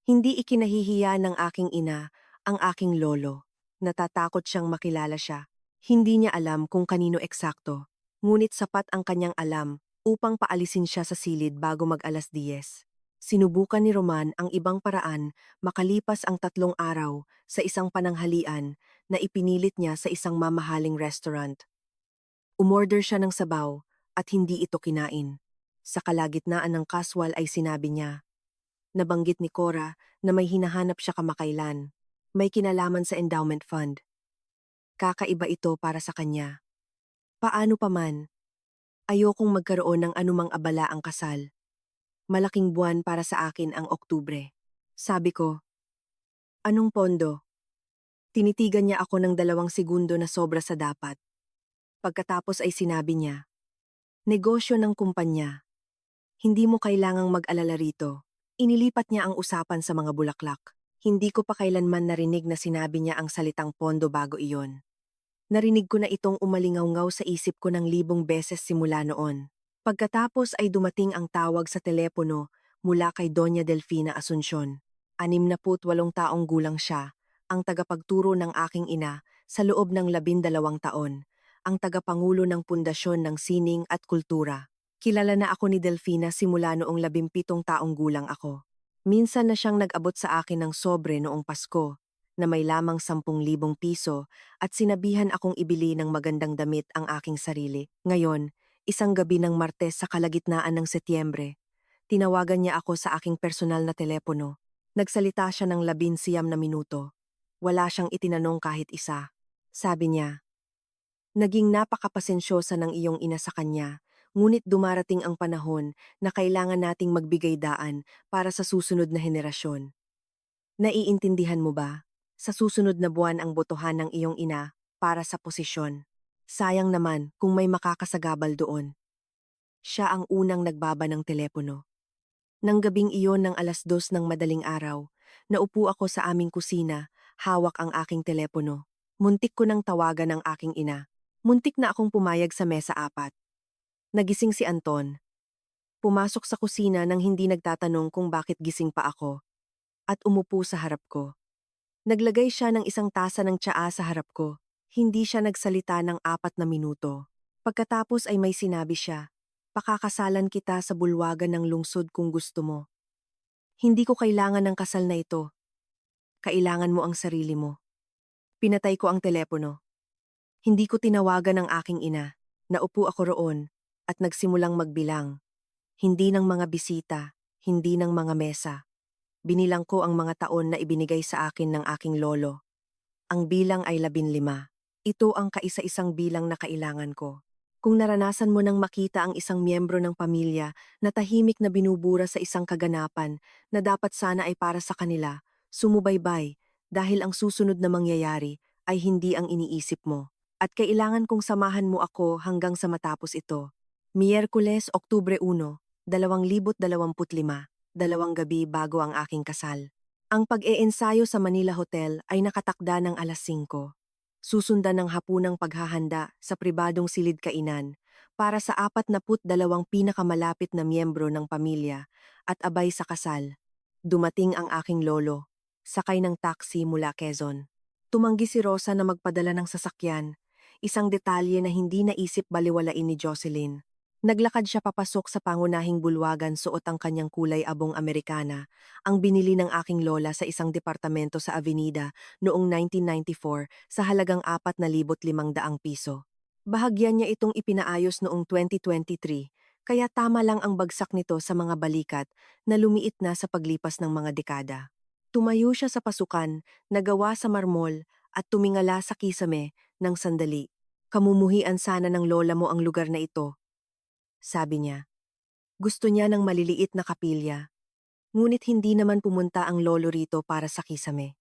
Hindi ikinahihiya ng aking ina ang aking lolo. Natatakot siyang makilala siya. Hindi niya alam kung kanino eksakto, ngunit sapat ang kanyang alam upang paalisin siya sa silid bago mag-10:00. Sinubukan ni Roman ang ibang paraan makalipas ang 3 araw sa isang pananghalian na ipinilit niya sa isang mamahaling restaurant. Umorder siya ng sabaw at hindi ito kinain. Sa kalagitnaan ng kaswal ay sinabi niya, nabanggit ni Cora na may hinahanap siya kamakailan. May kinalaman sa endowment fund. Kakaiba ito para sa kanya. Paano pa man, ayokong magkaroon ng anumang abala ang kasal. Malaking buwan para sa akin ang Oktubre. Sabi ko, anong pondo? Tinitigan niya ako ng 2 segundo na sobra sa dapat. Pagkatapos ay sinabi niya, negosyo ng kumpanya. Hindi mo kailangang mag-alala rito. Inilipat niya ang usapan sa mga bulaklak. Hindi ko pa kailanman narinig na sinabi niya ang salitang pondo bago iyon. Narinig ko na itong umalingaw-ngaw sa isip ko ng 1,000 beses simula noon. Pagkatapos ay dumating ang tawag sa telepono mula kay Doña Delfina Asuncion. 68 taong gulang siya, ang tagapagturo ng aking ina sa loob ng 12 taon, ang tagapangulo ng pundasyon ng sining at kultura. Kilala na ako ni Delfina simula noong 17 taong gulang ako. Minsan na siyang nag-abot sa akin ng sobre noong Pasko na may lamang 10,000 piso at sinabihan akong ibili ng magandang damit ang aking sarili. Ngayon, isang gabi ng Martes sa kalagitnaan ng Setyembre, tinawagan niya ako sa aking personal na telepono. Nagsalita siya ng 19 na minuto. Wala siyang itinanong kahit isa. Sabi niya, naging napakapasensyosa ng iyong ina sa kanya. Ngunit dumarating ang panahon na kailangan nating magbigay daan para sa susunod na henerasyon. Naiintindihan mo ba? Sa susunod na buwan ang botohan ng iyong ina para sa posisyon. Sayang naman kung may makakasagabal doon. Siya ang unang nagbaba ng telepono. Nang gabing iyon ng 2:00 ng madaling araw, naupo ako sa aming kusina, hawak ang aking telepono. Muntik ko nang tawagan ang aking ina. Muntik na akong pumayag sa mesa 4. Nagising si Anton. Pumasok sa kusina nang hindi nagtatanong kung bakit gising pa ako, at umupo sa harap ko. Naglagay siya ng isang tasa ng tsaa sa harap ko. Hindi siya nagsalita ng 4 na minuto. Pagkatapos ay may sinabi siya, pakakasalan kita sa bulwagan ng lungsod kung gusto mo. Hindi ko kailangan ng kasal na ito. kailangan mo ang sarili mo. Pinatay ko ang telepono. Hindi ko tinawagan ang aking ina. Naupo ako roon at nagsimulang magbilang. Hindi ng mga bisita, hindi ng mga mesa. Binilang ko ang mga taon na ibinigay sa akin ng aking lolo. Ang bilang ay 15. Ito ang kaisa-isang bilang na kailangan ko. Kung naranasan mo nang makita ang isang miyembro ng pamilya na tahimik na binubura sa isang kaganapan na dapat sana ay para sa kanila, sumubaybay dahil ang susunod na mangyayari ay hindi ang iniisip mo. At kailangan kong samahan mo ako hanggang sa matapos ito. Miyerkules, Oktubre 1, 2025, 2 gabi bago ang aking kasal. Ang pag-eensayo sa Manila Hotel ay nakatakda ng alas 5. Susundan ng hapunang paghahanda sa pribadong silid kainan para sa 42 pinakamalapit na miyembro ng pamilya at abay sa kasal. Dumating ang aking lolo, sakay ng taxi mula Quezon. Tumanggi si Rosa na magpadala ng sasakyan, isang detalye na hindi naisip baliwalain ni Jocelyn. Naglakad siya papasok sa pangunahing bulwagan suot ang kanyang kulay abong Amerikana, ang binili ng aking lola sa isang departamento sa Avenida noong 1994 sa halagang 4,500 piso. Bahagyan niya itong ipinaayos noong 2023, kaya tama lang ang bagsak nito sa mga balikat na lumiit na sa paglipas ng mga dekada. Tumayo siya sa pasukan, nagawa sa marmol at tumingala sa kisame ng sandali. Kamumuhian sana ng lola mo ang lugar na ito, sabi niya. Gusto niya ng maliliit na kapilya. Ngunit hindi naman pumunta ang lolo rito para sa kisame.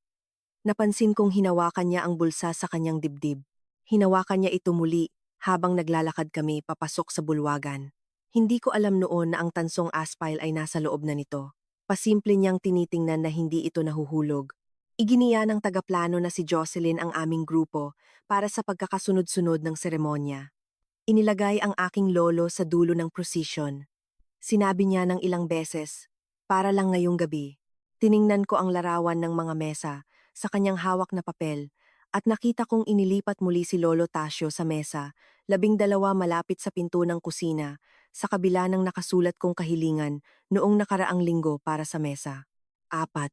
Napansin kong hinawakan niya ang bulsa sa kanyang dibdib. Hinawakan niya ito muli habang naglalakad kami papasok sa bulwagan. Hindi ko alam noon na ang tansong aspile ay nasa loob na nito. Pasimple niyang tinitingnan na hindi ito nahuhulog. Iginiya ng tagaplano na si Jocelyn ang aming grupo para sa pagkakasunod-sunod ng seremonya. Inilagay ang aking lolo sa dulo ng prosesyon. Sinabi niya ng ilang beses, para lang ngayong gabi. Tiningnan ko ang larawan ng mga mesa sa kanyang hawak na papel at nakita kong inilipat muli si Lolo Tasio sa mesa, 12 malapit sa pinto ng kusina, sa kabila ng nakasulat kong kahilingan noong nakaraang linggo para sa mesa. 4.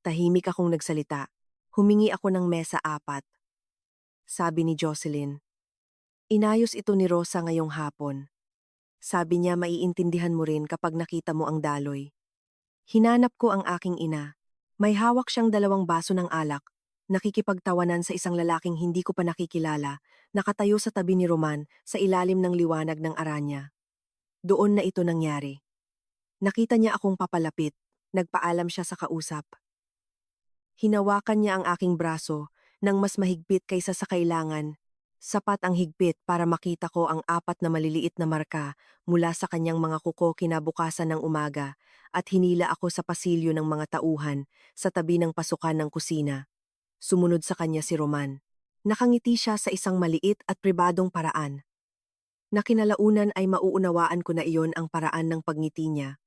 Tahimik akong nagsalita. Humingi ako ng mesa 4. Sabi ni Jocelyn. Inayos ito ni Rosa ngayong hapon. Sabi niya maiintindihan mo rin kapag nakita mo ang daloy. Hinanap ko ang aking ina. May hawak siyang 2 baso ng alak. Nakikipagtawanan sa isang lalaking hindi ko pa nakikilala, nakatayo sa tabi ni Roman sa ilalim ng liwanag ng aranya. Doon na ito nangyari. Nakita niya akong papalapit, nagpaalam siya sa kausap. Hinawakan niya ang aking braso nang mas mahigpit kaysa sa kailangan. Sapat ang higpit para makita ko ang 4 na maliliit na marka mula sa kanyang mga kuko kinabukasan ng umaga at hinila ako sa pasilyo ng mga tauhan sa tabi ng pasukan ng kusina. Sumunod sa kanya si Roman. Nakangiti siya sa isang maliit at pribadong paraan. Na kinalaunan ay mauunawaan ko na iyon ang paraan ng pagngiti niya.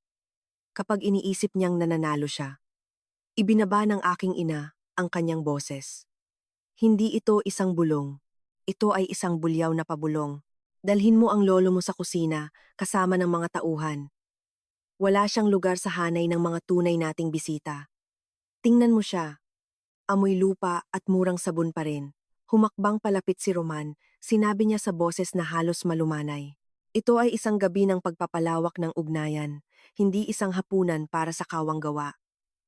Kapag iniisip niyang nananalo siya. Ibinaba ng aking ina ang kanyang boses. Hindi ito isang bulong. Ito ay isang bulyaw na pabulong. Dalhin mo ang lolo mo sa kusina kasama ng mga tauhan. Wala siyang lugar sa hanay ng mga tunay nating bisita. Tingnan mo siya. Amoy lupa at murang sabon pa rin. Humakbang palapit si Roman, sinabi niya sa boses na halos malumanay. Ito ay isang gabi ng pagpapalawak ng ugnayan, hindi isang hapunan para sa kawang gawa.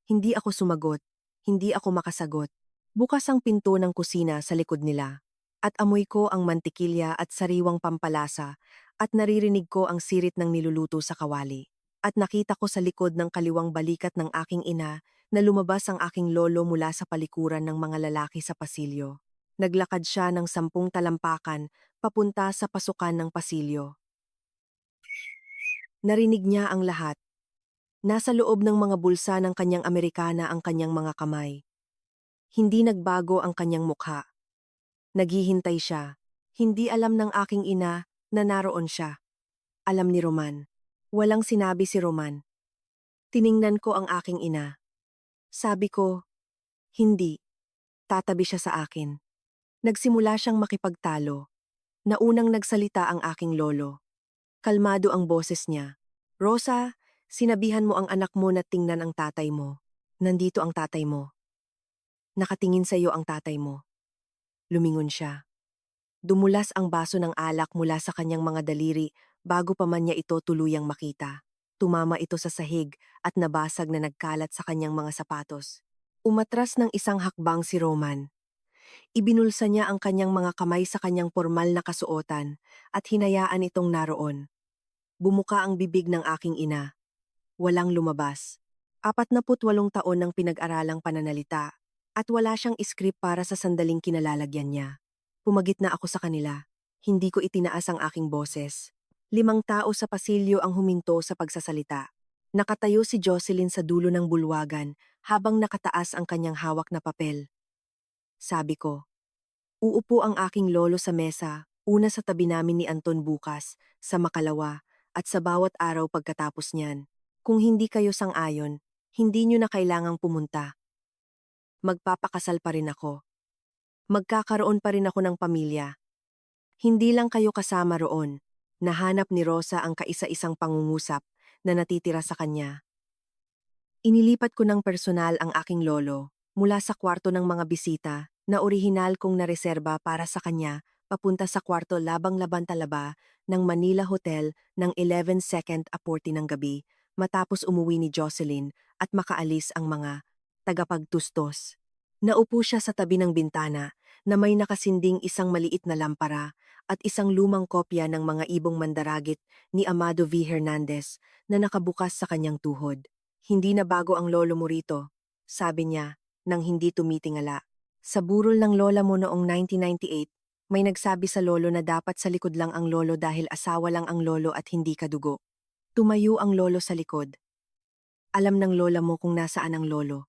Hindi ako sumagot, hindi ako makasagot. Bukas ang pinto ng kusina sa likod nila. At amoy ko ang mantikilya at sariwang pampalasa at naririnig ko ang sirit ng niluluto sa kawali. At nakita ko sa likod ng kaliwang balikat ng aking ina na lumabas ang aking lolo mula sa palikuran ng mga lalaki sa pasilyo. Naglakad siya ng 10 talampakan papunta sa pasukan ng pasilyo. Narinig niya ang lahat. Nasa loob ng mga bulsa ng kanyang Amerikana ang kanyang mga kamay. Hindi nagbago ang kanyang mukha. Naghihintay siya. Hindi alam ng aking ina na naroon siya. Alam ni Roman. Walang sinabi si Roman. Tiningnan ko ang aking ina. Sabi ko, hindi. Tatabi siya sa akin. Nagsimula siyang makipagtalo. Naunang nagsalita ang aking lolo. Kalmado ang boses niya. Rosa, sinabihan mo ang anak mo na tingnan ang tatay mo. Nandito ang tatay mo. Nakatingin sa iyo ang tatay mo. Lumingon siya. Dumulas ang baso ng alak mula sa kanyang mga daliri bago pa man niya ito tuluyang makita. Tumama ito sa sahig at nabasag na nagkalat sa kanyang mga sapatos. Umatras ng isang hakbang si Roman. Ibinulsa niya ang kanyang mga kamay sa kanyang pormal na kasuotan at hinayaan itong naroon. Bumuka ang bibig ng aking ina. Walang lumabas. 48 taon ng pinag-aralang pananalita at wala siyang script para sa sandaling kinalalagyan niya. Pumagit na ako sa kanila. Hindi ko itinaas ang aking boses. 5 tao sa pasilyo ang huminto sa pagsasalita. Nakatayo si Jocelyn sa dulo ng bulwagan habang nakataas ang kanyang hawak na papel. Sabi ko, uupo ang aking lolo sa mesa, una sa tabi namin ni Anton bukas, sa makalawa, at sa bawat araw pagkatapos niyan. Kung hindi kayo sang-ayon, hindi nyo na kailangang pumunta. Magpapakasal pa rin ako. Magkakaroon pa rin ako ng pamilya. Hindi lang kayo kasama roon. Nahanap ni Rosa ang kaisa-isang pangungusap na natitira sa kanya. Inilipat ko ng personal ang aking lolo mula sa kwarto ng mga bisita na orihinal kong nareserba para sa kanya papunta sa kwarto labang-laban talaba ng Manila Hotel ng 11:40 ng gabi matapos umuwi ni Jocelyn at makaalis ang mga tagapagtustos. Naupo siya sa tabi ng bintana na may nakasinding isang maliit na lampara at isang lumang kopya ng mga ibong mandaragit ni Amado V. Hernandez na nakabukas sa kanyang tuhod. Hindi na bago ang lolo mo rito, sabi niya nang hindi tumitingala. Sa burol ng lola mo noong 1998, may nagsabi sa lolo na dapat sa likod lang ang lolo dahil asawa lang ang lolo at hindi kadugo. Tumayo ang lolo sa likod. Alam ng lola mo kung nasaan ang lolo.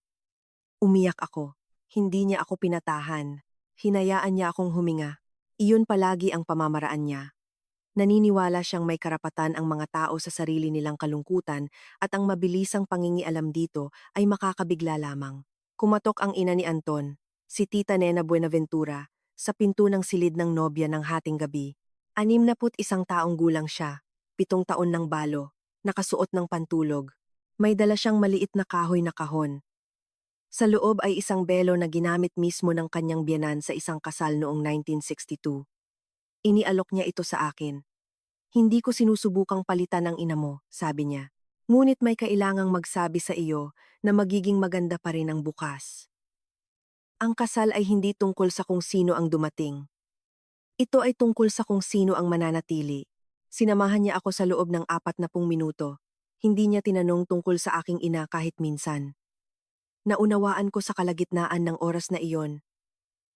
Umiyak ako. Hindi niya ako pinatahan. Hinayaan niya akong huminga. Iyon palagi ang pamamaraan niya. Naniniwala siyang may karapatan ang mga tao sa sarili nilang kalungkutan at ang mabilisang pangingialam dito ay makakabigla lamang. Kumatok ang ina ni Anton, si Tita Nena Buenaventura, sa pinto ng silid ng nobya ng hating gabi. 61 taong gulang siya, 7 taon ng balo, nakasuot ng pantulog. May dala siyang maliit na kahoy na kahon. Sa loob ay isang belo na ginamit mismo ng kanyang biyanan sa isang kasal noong 1962. Inialok niya ito sa akin. Hindi ko sinusubukang palitan ang ina mo, sabi niya. Ngunit may kailangang magsabi sa iyo na magiging maganda pa rin ang bukas. Ang kasal ay hindi tungkol sa kung sino ang dumating. Ito ay tungkol sa kung sino ang mananatili. Sinamahan niya ako sa loob ng 40 minuto. Hindi niya tinanong tungkol sa aking ina kahit minsan. Naunawaan ko sa kalagitnaan ng oras na iyon,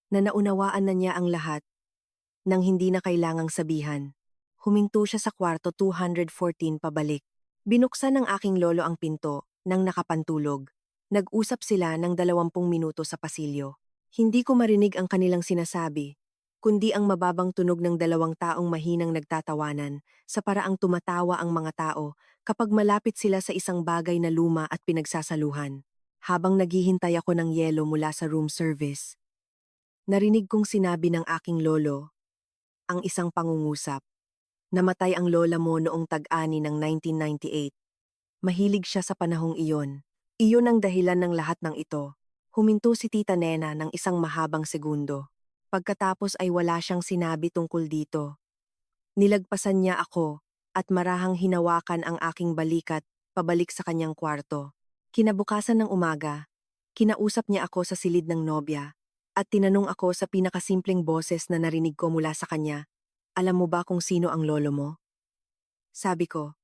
na naunawaan na niya ang lahat, nang hindi na kailangang sabihan. Huminto siya sa kwarto 214 pabalik. Binuksan ng aking lolo ang pinto nang nakapantulog. Nag-usap sila ng 20 minuto sa pasilyo. Hindi ko marinig ang kanilang sinasabi, kundi ang mababang tunog ng 2 taong mahinang nagtatawanan sa paraang tumatawa ang mga tao kapag malapit sila sa isang bagay na luma at pinagsasaluhan. Habang naghihintay ako ng yelo mula sa room service, narinig kong sinabi ng aking lolo ang isang pangungusap. Namatay ang lola mo noong tag-ani ng 1998. Mahilig siya sa panahong iyon. Iyon ang dahilan ng lahat ng ito. Huminto si Tita Nena ng isang mahabang segundo. Pagkatapos ay wala siyang sinabi tungkol dito. Nilagpasan niya ako at marahang hinawakan ang aking balikat pabalik sa kanyang kwarto. Kinabukasan ng umaga, kinausap niya ako sa silid ng nobya at tinanong ako sa pinakasimpleng boses na narinig ko mula sa kanya. Alam mo ba kung sino ang lolo mo? Sabi ko,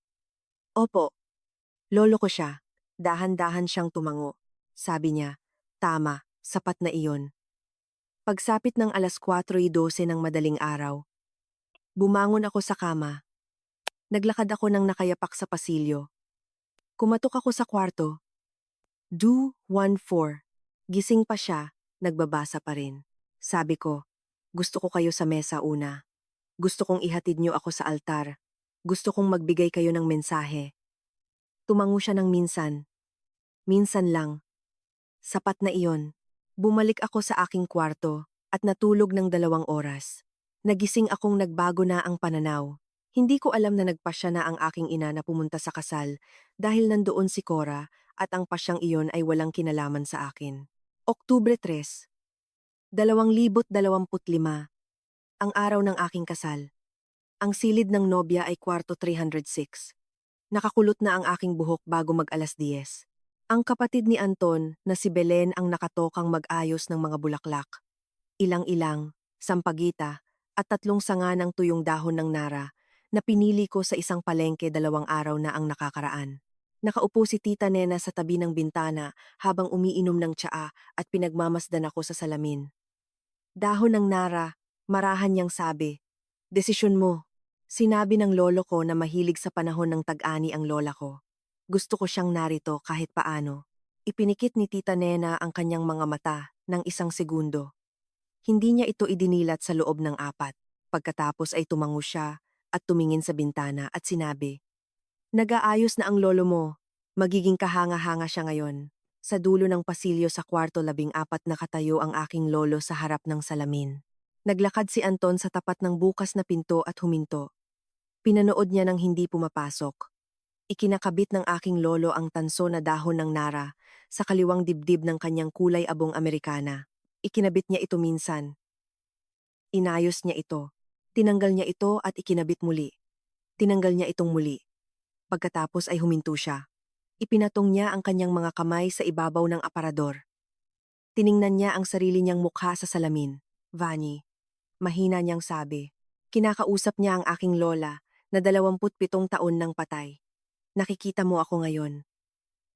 opo, lolo ko siya. Dahan-dahan siyang tumango. Sabi niya, tama, sapat na iyon. Pagsapit ng 4:12 ng madaling araw, bumangon ako sa kama. Naglakad ako ng nakayapak sa pasilyo. Kumatok ako sa kwarto. 2:14. Gising pa siya, nagbabasa pa rin. Sabi ko, gusto ko kayo sa mesa una. Gusto kong ihatid niyo ako sa altar. Gusto kong magbigay kayo ng mensahe. Tumango siya ng minsan. Minsan lang. Sapat na iyon. Bumalik ako sa aking kwarto at natulog ng 2 oras. Nagising akong nagbago na ang pananaw. Hindi ko alam na nagpasya na ang aking ina na pumunta sa kasal dahil nandoon si Cora at ang pasyang iyon ay walang kinalaman sa akin. Oktubre 3, 2025, ang araw ng aking kasal. Ang silid ng nobya ay kwarto 306. Nakakulot na ang aking buhok bago mag-10:00. Ang kapatid ni Anton na si Belen ang nakatokang mag-ayos ng mga bulaklak. Ilang-ilang, sampagita, at 3 sanga ng tuyong dahon ng nara na pinili ko sa isang palengke 2 araw na ang nakakaraan. Nakaupo si Tita Nena sa tabi ng bintana habang umiinom ng tsaa at pinagmamasdan ako sa salamin. Dahon ng nara, marahan niyang sabi, "Desisyon mo." Sinabi ng lolo ko na mahilig sa panahon ng tag-ani ang lola ko. Gusto ko siyang narito kahit paano. Ipinikit ni Tita Nena ang kanyang mga mata ng 1 segundo. Hindi niya ito idinilat sa loob ng 4. Pagkatapos ay tumango siya at tumingin sa bintana at sinabi, "Nag-aayos na ang lolo mo. Magiging kahanga-hanga siya ngayon." Sa dulo ng pasilyo sa kwarto 14 nakatayo ang aking lolo sa harap ng salamin. Naglakad si Anton sa tapat ng bukas na pinto at huminto. Pinanood niya nang hindi pumapasok. Ikinakabit ng aking lolo ang tanso na dahon ng nara sa kaliwang dibdib ng kanyang kulay abong Amerikana. Ikinabit niya ito minsan. Inayos niya ito. Tinanggal niya ito at ikinabit muli. Tinanggal niya itong muli. Pagkatapos ay huminto siya. Ipinatong niya ang kanyang mga kamay sa ibabaw ng aparador. Tiningnan niya ang sarili niyang mukha sa salamin. "Vani," mahina niyang sabi. Kinakausap niya ang aking lola na 27 taon nang patay. "Nakikita mo ako ngayon.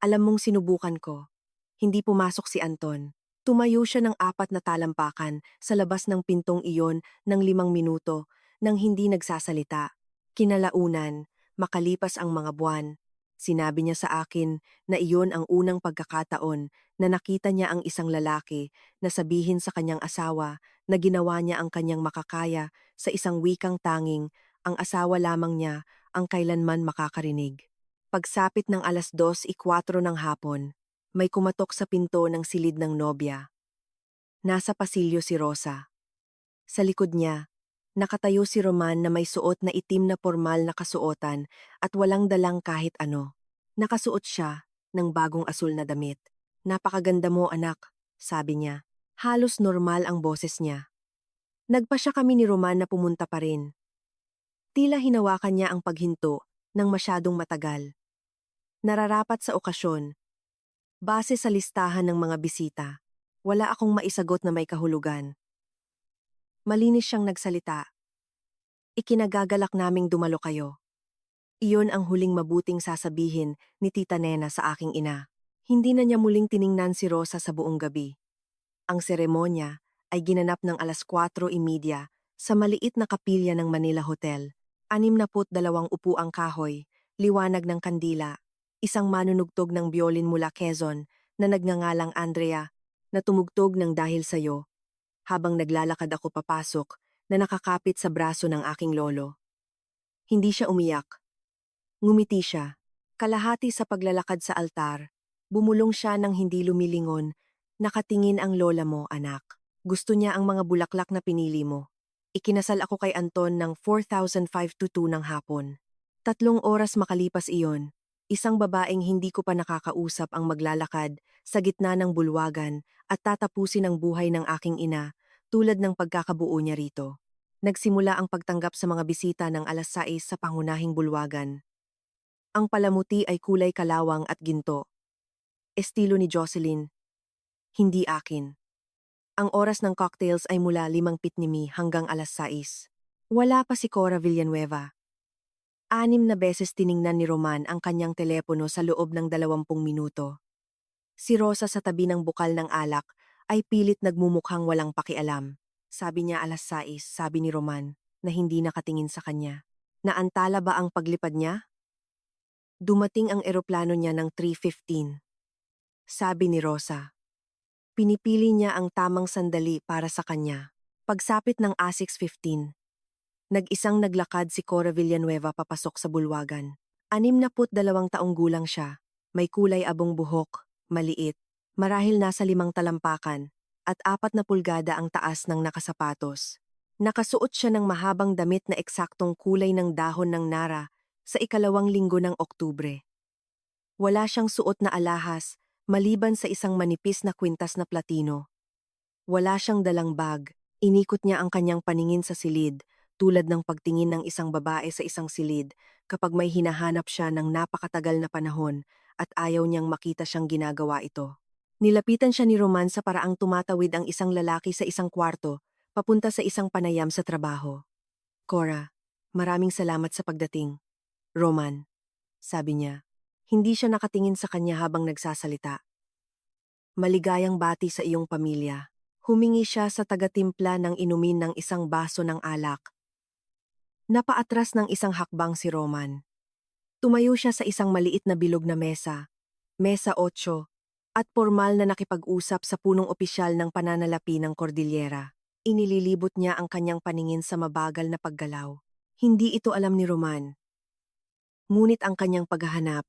Alam mong sinubukan ko." Hindi pumasok si Anton. Tumayo siya ng 4 na talampakan sa labas ng pintong iyon ng 5 minuto nang hindi nagsasalita. Kinalaunan, makalipas ang mga buwan, sinabi niya sa akin na iyon ang unang pagkakataon na nakita niya ang isang lalaki na sabihin sa kanyang asawa na ginawa niya ang kanyang makakaya sa isang wikang tanging ang asawa lamang niya ang kailanman makakarinig. Pagsapit ng 2:04 ng hapon, may kumatok sa pinto ng silid ng nobya. Nasa pasilyo si Rosa. Sa likod niya, nakatayo si Roman na may suot na itim na pormal na kasuotan at walang dalang kahit ano. Nakasuot siya ng bagong asul na damit. "Napakaganda mo, anak," sabi niya. Halos normal ang boses niya. Nagpasya kami ni Roman na pumunta pa rin. Tila hinawakan niya ang paghinto ng masyadong matagal. Nararapat sa okasyon. Base sa listahan ng mga bisita, wala akong maisagot na may kahulugan. Malinis siyang nagsalita. "Ikinagagalak naming dumalo kayo." Iyon ang huling mabuting sasabihin ni Tita Nena sa aking ina. Hindi na niya muling tiningnan si Rosa sa buong gabi. Ang seremonya ay ginanap ng 4:30 sa maliit na kapilya ng Manila Hotel. 62 upuang kahoy, liwanag ng kandila, isang manunugtog ng biolin mula Quezon na nagngangalang Andrea na tumugtog ng Dahil Sa'yo habang naglalakad ako papasok na nakakapit sa braso ng aking lolo. Hindi siya umiyak. Ngumiti siya. Kalahati sa paglalakad sa altar, bumulong siya ng hindi lumilingon. "Nakatingin ang lola mo, anak. Gusto niya ang mga bulaklak na pinili mo." Ikinasal ako kay Anton ng 4,522 ng hapon. 3 oras makalipas iyon, isang babaeng hindi ko pa nakakausap ang maglalakad sa gitna ng bulwagan at tatapusin ang buhay ng aking ina tulad ng pagkakabuo niya rito. Nagsimula ang pagtanggap sa mga bisita ng 6:00 sa pangunahing bulwagan. Ang palamuti ay kulay kalawang at ginto. Estilo ni Jocelyn, hindi akin. Ang oras ng cocktails ay mula 5:00 hanggang 6:00. Wala pa si Cora Villanueva. 6 na beses tiningnan ni Roman ang kanyang telepono sa loob ng 20 minuto. Si Rosa sa tabi ng bukal ng alak ay pilit nagmumukhang walang pakialam. "Sabi niya 6:00, sabi ni Roman na hindi nakatingin sa kanya. "Naantala ba ang paglipad niya?" "Dumating ang eroplano niya ng 3:15, sabi ni Rosa. Pinipili niya ang tamang sandali para sa kanya. Pagsapit ng 6:15, nag-isang naglakad si Cora Villanueva papasok sa bulwagan. 62 taong gulang siya, may kulay abong buhok, maliit, marahil nasa 5 talampakan, at 4 pulgada ang taas ng nakasapatos. Nakasuot siya ng mahabang damit na eksaktong kulay ng dahon ng nara sa 2 linggo ng Oktubre. Wala siyang suot na alahas, Maliban sa isang manipis na kwintas na platino, wala siyang dalang bag. Inikot niya ang kanyang paningin sa silid, tulad ng pagtingin ng isang babae sa isang silid kapag may hinahanap siya ng napakatagal na panahon at ayaw niyang makita siyang ginagawa ito. Nilapitan siya ni Roman sa paraang tumatawid ang isang lalaki sa isang kwarto, papunta sa isang panayam sa trabaho. Cora, maraming salamat sa pagdating. Roman, sabi niya. Hindi siya nakatingin sa kanya habang nagsasalita. Maligayang bati sa iyong pamilya. Humingi siya sa tagatimpla ng inumin ng isang baso ng alak. Napaatras ng isang hakbang si Roman. Tumayo siya sa isang maliit na bilog na mesa, Mesa 8, at formal na nakipag-usap sa punong opisyal ng pananalapi ng Cordillera. Inililibot niya ang kanyang paningin sa mabagal na paggalaw. Hindi ito alam ni Roman. Ngunit ang kanyang paghahanap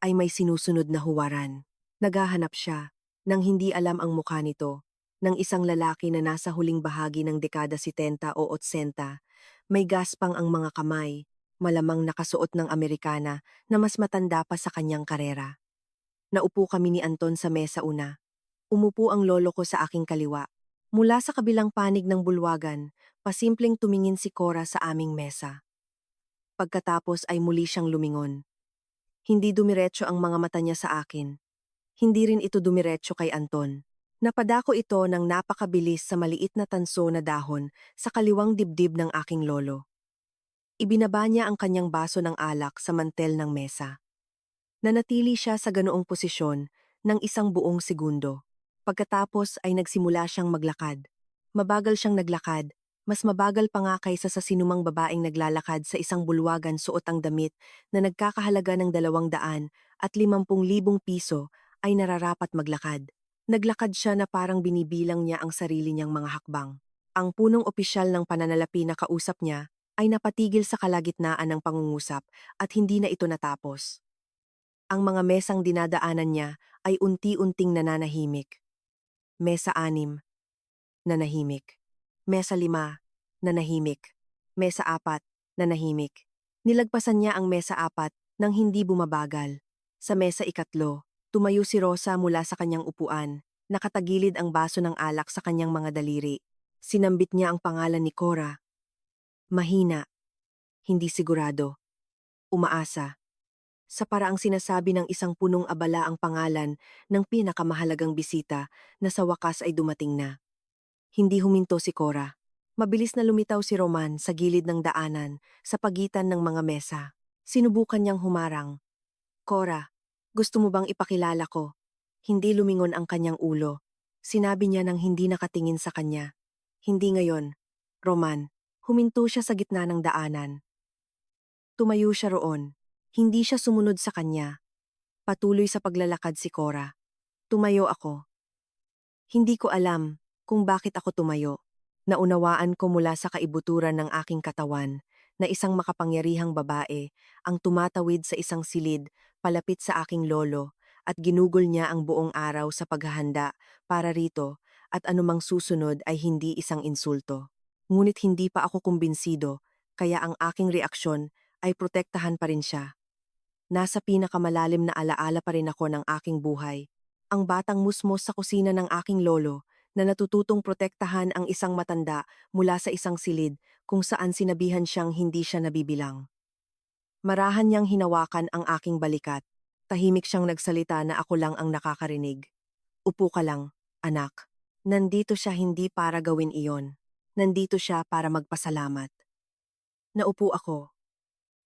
ay may sinusunod na huwaran. Naghahanap siya, nang hindi alam ang mukha nito, ng isang lalaki na nasa huling bahagi ng dekada 70 o 80, may gaspang ang mga kamay, malamang nakasuot ng Amerikana na mas matanda pa sa kanyang karera. Naupo kami ni Anton sa mesa una. Umupo ang lolo ko sa aking kaliwa. Mula sa kabilang panig ng bulwagan, pasimpleng tumingin si Cora sa aming mesa. Pagkatapos ay muli siyang lumingon. Hindi dumiretso ang mga mata niya sa akin. Hindi rin ito dumiretso kay Anton. Napadako ito ng napakabilis sa maliit na tanso na dahon sa kaliwang dibdib ng aking lolo. Ibinaba niya ang kanyang baso ng alak sa mantel ng mesa. Nanatili siya sa ganoong posisyon ng isang buong segundo. Pagkatapos ay nagsimula siyang maglakad. Mabagal siyang naglakad, mas mabagal pa nga kaysa sa sinumang babaeng naglalakad sa isang bulwagan suot ang damit na nagkakahalaga ng 250,000 piso ay nararapat maglakad. Naglakad siya na parang binibilang niya ang sarili niyang mga hakbang. Ang punong opisyal ng pananalapi na kausap niya ay napatigil sa kalagitnaan ng pangungusap at hindi na ito natapos. Ang mga mesang dinadaanan niya ay unti-unting nananahimik. Mesa 6, nanahimik. Mesa 5, nanahimik. Mesa 4, nanahimik. Nilagpasan niya ang mesa 4 nang hindi bumabagal. Sa mesa 3, tumayo si Rosa mula sa kanyang upuan, nakatagilid ang baso ng alak sa kanyang mga daliri. Sinambit niya ang pangalan ni Cora. Mahina, hindi sigurado, umaasa. Sa paraang sinasabi ng isang punong abala ang pangalan ng pinakamahalagang bisita na sa wakas ay dumating na. Hindi huminto si Cora. Mabilis na lumitaw si Roman sa gilid ng daanan sa pagitan ng mga mesa. Sinubukan niyang humarang. Cora, gusto mo bang ipakilala ko? Hindi lumingon ang kanyang ulo. Sinabi niya nang hindi nakatingin sa kanya. Hindi ngayon. Roman, huminto siya sa gitna ng daanan. Tumayo siya roon. Hindi siya sumunod sa kanya. Patuloy sa paglalakad si Cora. Tumayo ako. Hindi ko alam kung bakit ako tumayo. Naunawaan ko mula sa kaibuturan ng aking katawan na isang makapangyarihang babae ang tumatawid sa isang silid palapit sa aking lolo at ginugol niya ang buong araw sa paghahanda para rito at anumang susunod ay hindi isang insulto. Ngunit hindi pa ako kumbinsido kaya ang aking reaksyon ay protektahan pa rin siya. Nasa pinakamalalim na alaala pa rin ako ng aking buhay. Ang batang musmos sa kusina ng aking lolo na natututong protektahan ang isang matanda mula sa isang silid kung saan sinabihan siyang hindi siya nabibilang. Marahan niyang hinawakan ang aking balikat. Tahimik siyang nagsalita na ako lang ang nakakarinig. Upo ka lang, anak. Nandito siya hindi para gawin iyon. Nandito siya para magpasalamat. Naupo ako.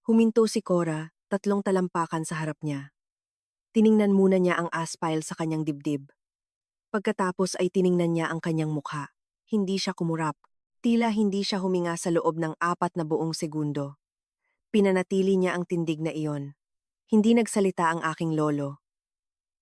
Huminto si Cora, 3 talampakan sa harap niya. Tiningnan muna niya ang aspile sa kanyang dibdib. Pagkatapos ay tiningnan niya ang kanyang mukha. Hindi siya kumurap. Tila hindi siya huminga sa loob ng 4 na buong segundo. Pinanatili niya ang tindig na iyon. Hindi nagsalita ang aking lolo.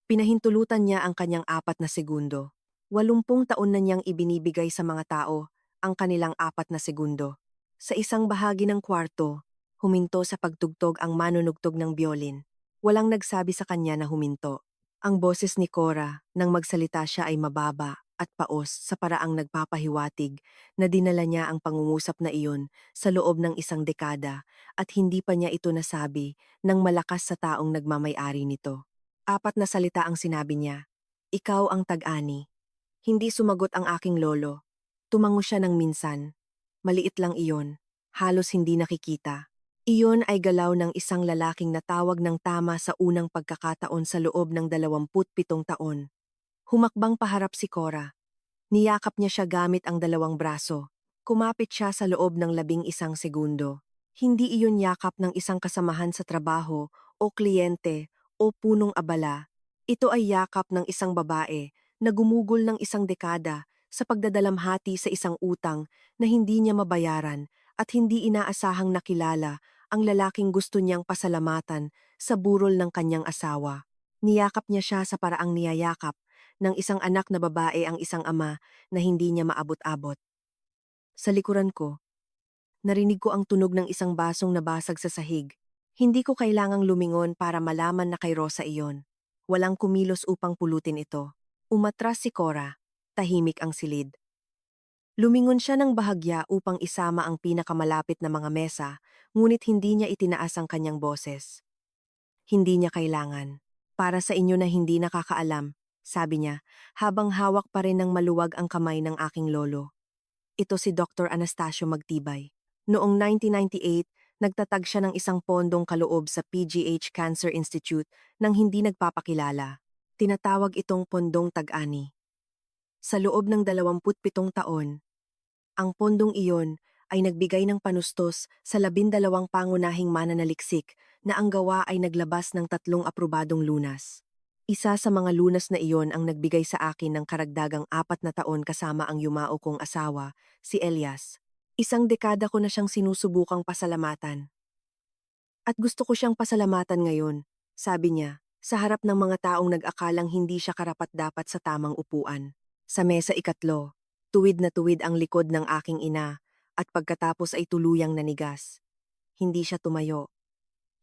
Pinahintulutan niya ang kanyang 4 na segundo. 80 taon na niyang ibinibigay sa mga tao ang kanilang 4 na segundo. Sa isang bahagi ng kwarto, huminto sa pagtugtog ang manunugtog ng biolin. Walang nagsabi sa kanya na huminto. Ang boses ni Cora nang magsalita siya ay mababa at paos sa paraang nagpapahiwatig na dinala niya ang pangungusap na iyon sa loob ng isang dekada at hindi pa niya ito nasabi ng malakas sa taong nagmamay-ari nito. 4 na salita ang sinabi niya. Ikaw ang tag-ani. Hindi sumagot ang aking lolo. Tumango siya ng minsan. Maliit lang iyon. Halos hindi nakikita. Iyon ay galaw ng isang lalaking natawag ng tama sa unang pagkakataon sa loob ng 27 taon. Humakbang paharap si Cora. Niyakap niya siya gamit ang 2 braso. Kumapit siya sa loob ng 11 segundo. Hindi iyon yakap ng isang kasamahan sa trabaho o kliyente o punong abala. Ito ay yakap ng isang babae na gumugol ng 1 dekada sa pagdadalamhati sa isang utang na hindi niya mabayaran at hindi inaasahang nakilala ang lalaking gusto niyang pasalamatan sa burol ng kanyang asawa. Niyakap niya siya sa paraang niyayakap ng isang anak na babae ang isang ama na hindi niya maabot-abot. Sa likuran ko, narinig ko ang tunog ng isang basong nabasag sa sahig. Hindi ko kailangang lumingon para malaman na kay Rosa iyon. Walang kumilos upang pulutin ito. Umatras si Cora. Tahimik ang silid. Lumingon siya ng bahagya upang isama ang pinakamalapit na mga mesa, ngunit hindi niya itinaas ang kanyang boses. Hindi niya kailangan. Para sa inyo na hindi nakakaalam, sabi niya, habang hawak pa rin ng maluwag ang kamay ng aking lolo. Ito si Dr. Anastasio Magtibay. Noong 1998, nagtatag siya ng isang pondong kaloob sa PGH Cancer Institute nang hindi nagpapakilala. Tinatawag itong pondong tag-ani. Sa loob ng 27 taon, ang pondong iyon ay nagbigay ng panustos sa 12 pangunahing mananaliksik na ang gawa ay naglabas ng 3 aprobadong lunas. Isa sa mga lunas na iyon ang nagbigay sa akin ng karagdagang 4 na taon kasama ang yumao kong asawa, si Elias. 1 dekada ko na siyang sinusubukang pasalamatan. At gusto ko siyang pasalamatan ngayon, sabi niya, sa harap ng mga taong nag-akalang hindi siya karapat-dapat sa tamang upuan. Sa mesa 3, tuwid na tuwid ang likod ng aking ina at pagkatapos ay tuluyang nanigas. Hindi siya tumayo.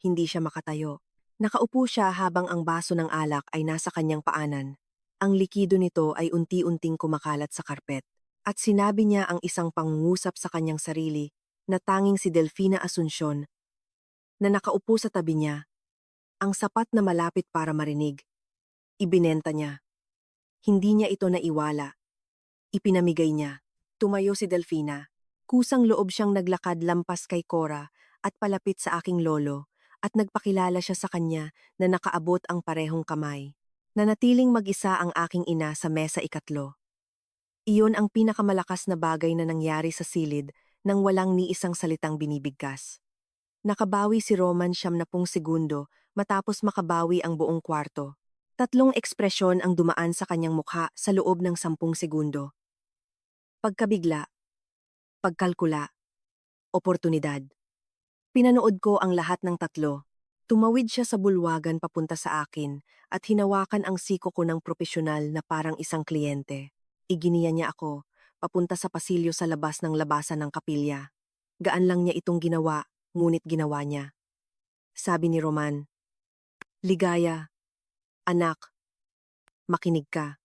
Hindi siya makatayo. Nakaupo siya habang ang baso ng alak ay nasa kanyang paanan. Ang likido nito ay unti-unting kumakalat sa karpet. At sinabi niya ang isang pangungusap sa kanyang sarili na tanging si Delfina Asuncion na nakaupo sa tabi niya, ang sapat na malapit para marinig. Ibinenta niya. Hindi niya ito naiwala. Ipinamigay niya. Tumayo si Delfina. Kusang loob siyang naglakad lampas kay Cora at palapit sa aking lolo at nagpakilala siya sa kanya na nakaabot ang parehong kamay. Nanatiling mag-isa ang aking ina sa mesa 3. Iyon ang pinakamalakas na bagay na nangyari sa silid nang walang ni isang salitang binibigkas. Nakabawi si Roman 70 segundo matapos makabawi ang buong kwarto. 3 ekspresyon ang dumaan sa kanyang mukha sa loob ng 10 segundo. Pagkabigla, pagkalkula, oportunidad. Pinanood ko ang lahat ng 3. Tumawid siya sa bulwagan papunta sa akin at hinawakan ang siko ko ng propesyonal na parang isang kliyente. Iginiya niya ako, papunta sa pasilyo sa labas ng labasan ng kapilya. Gaan lang niya itong ginawa, ngunit ginawa niya. Sabi ni Roman, "Ligaya, anak, makinig ka.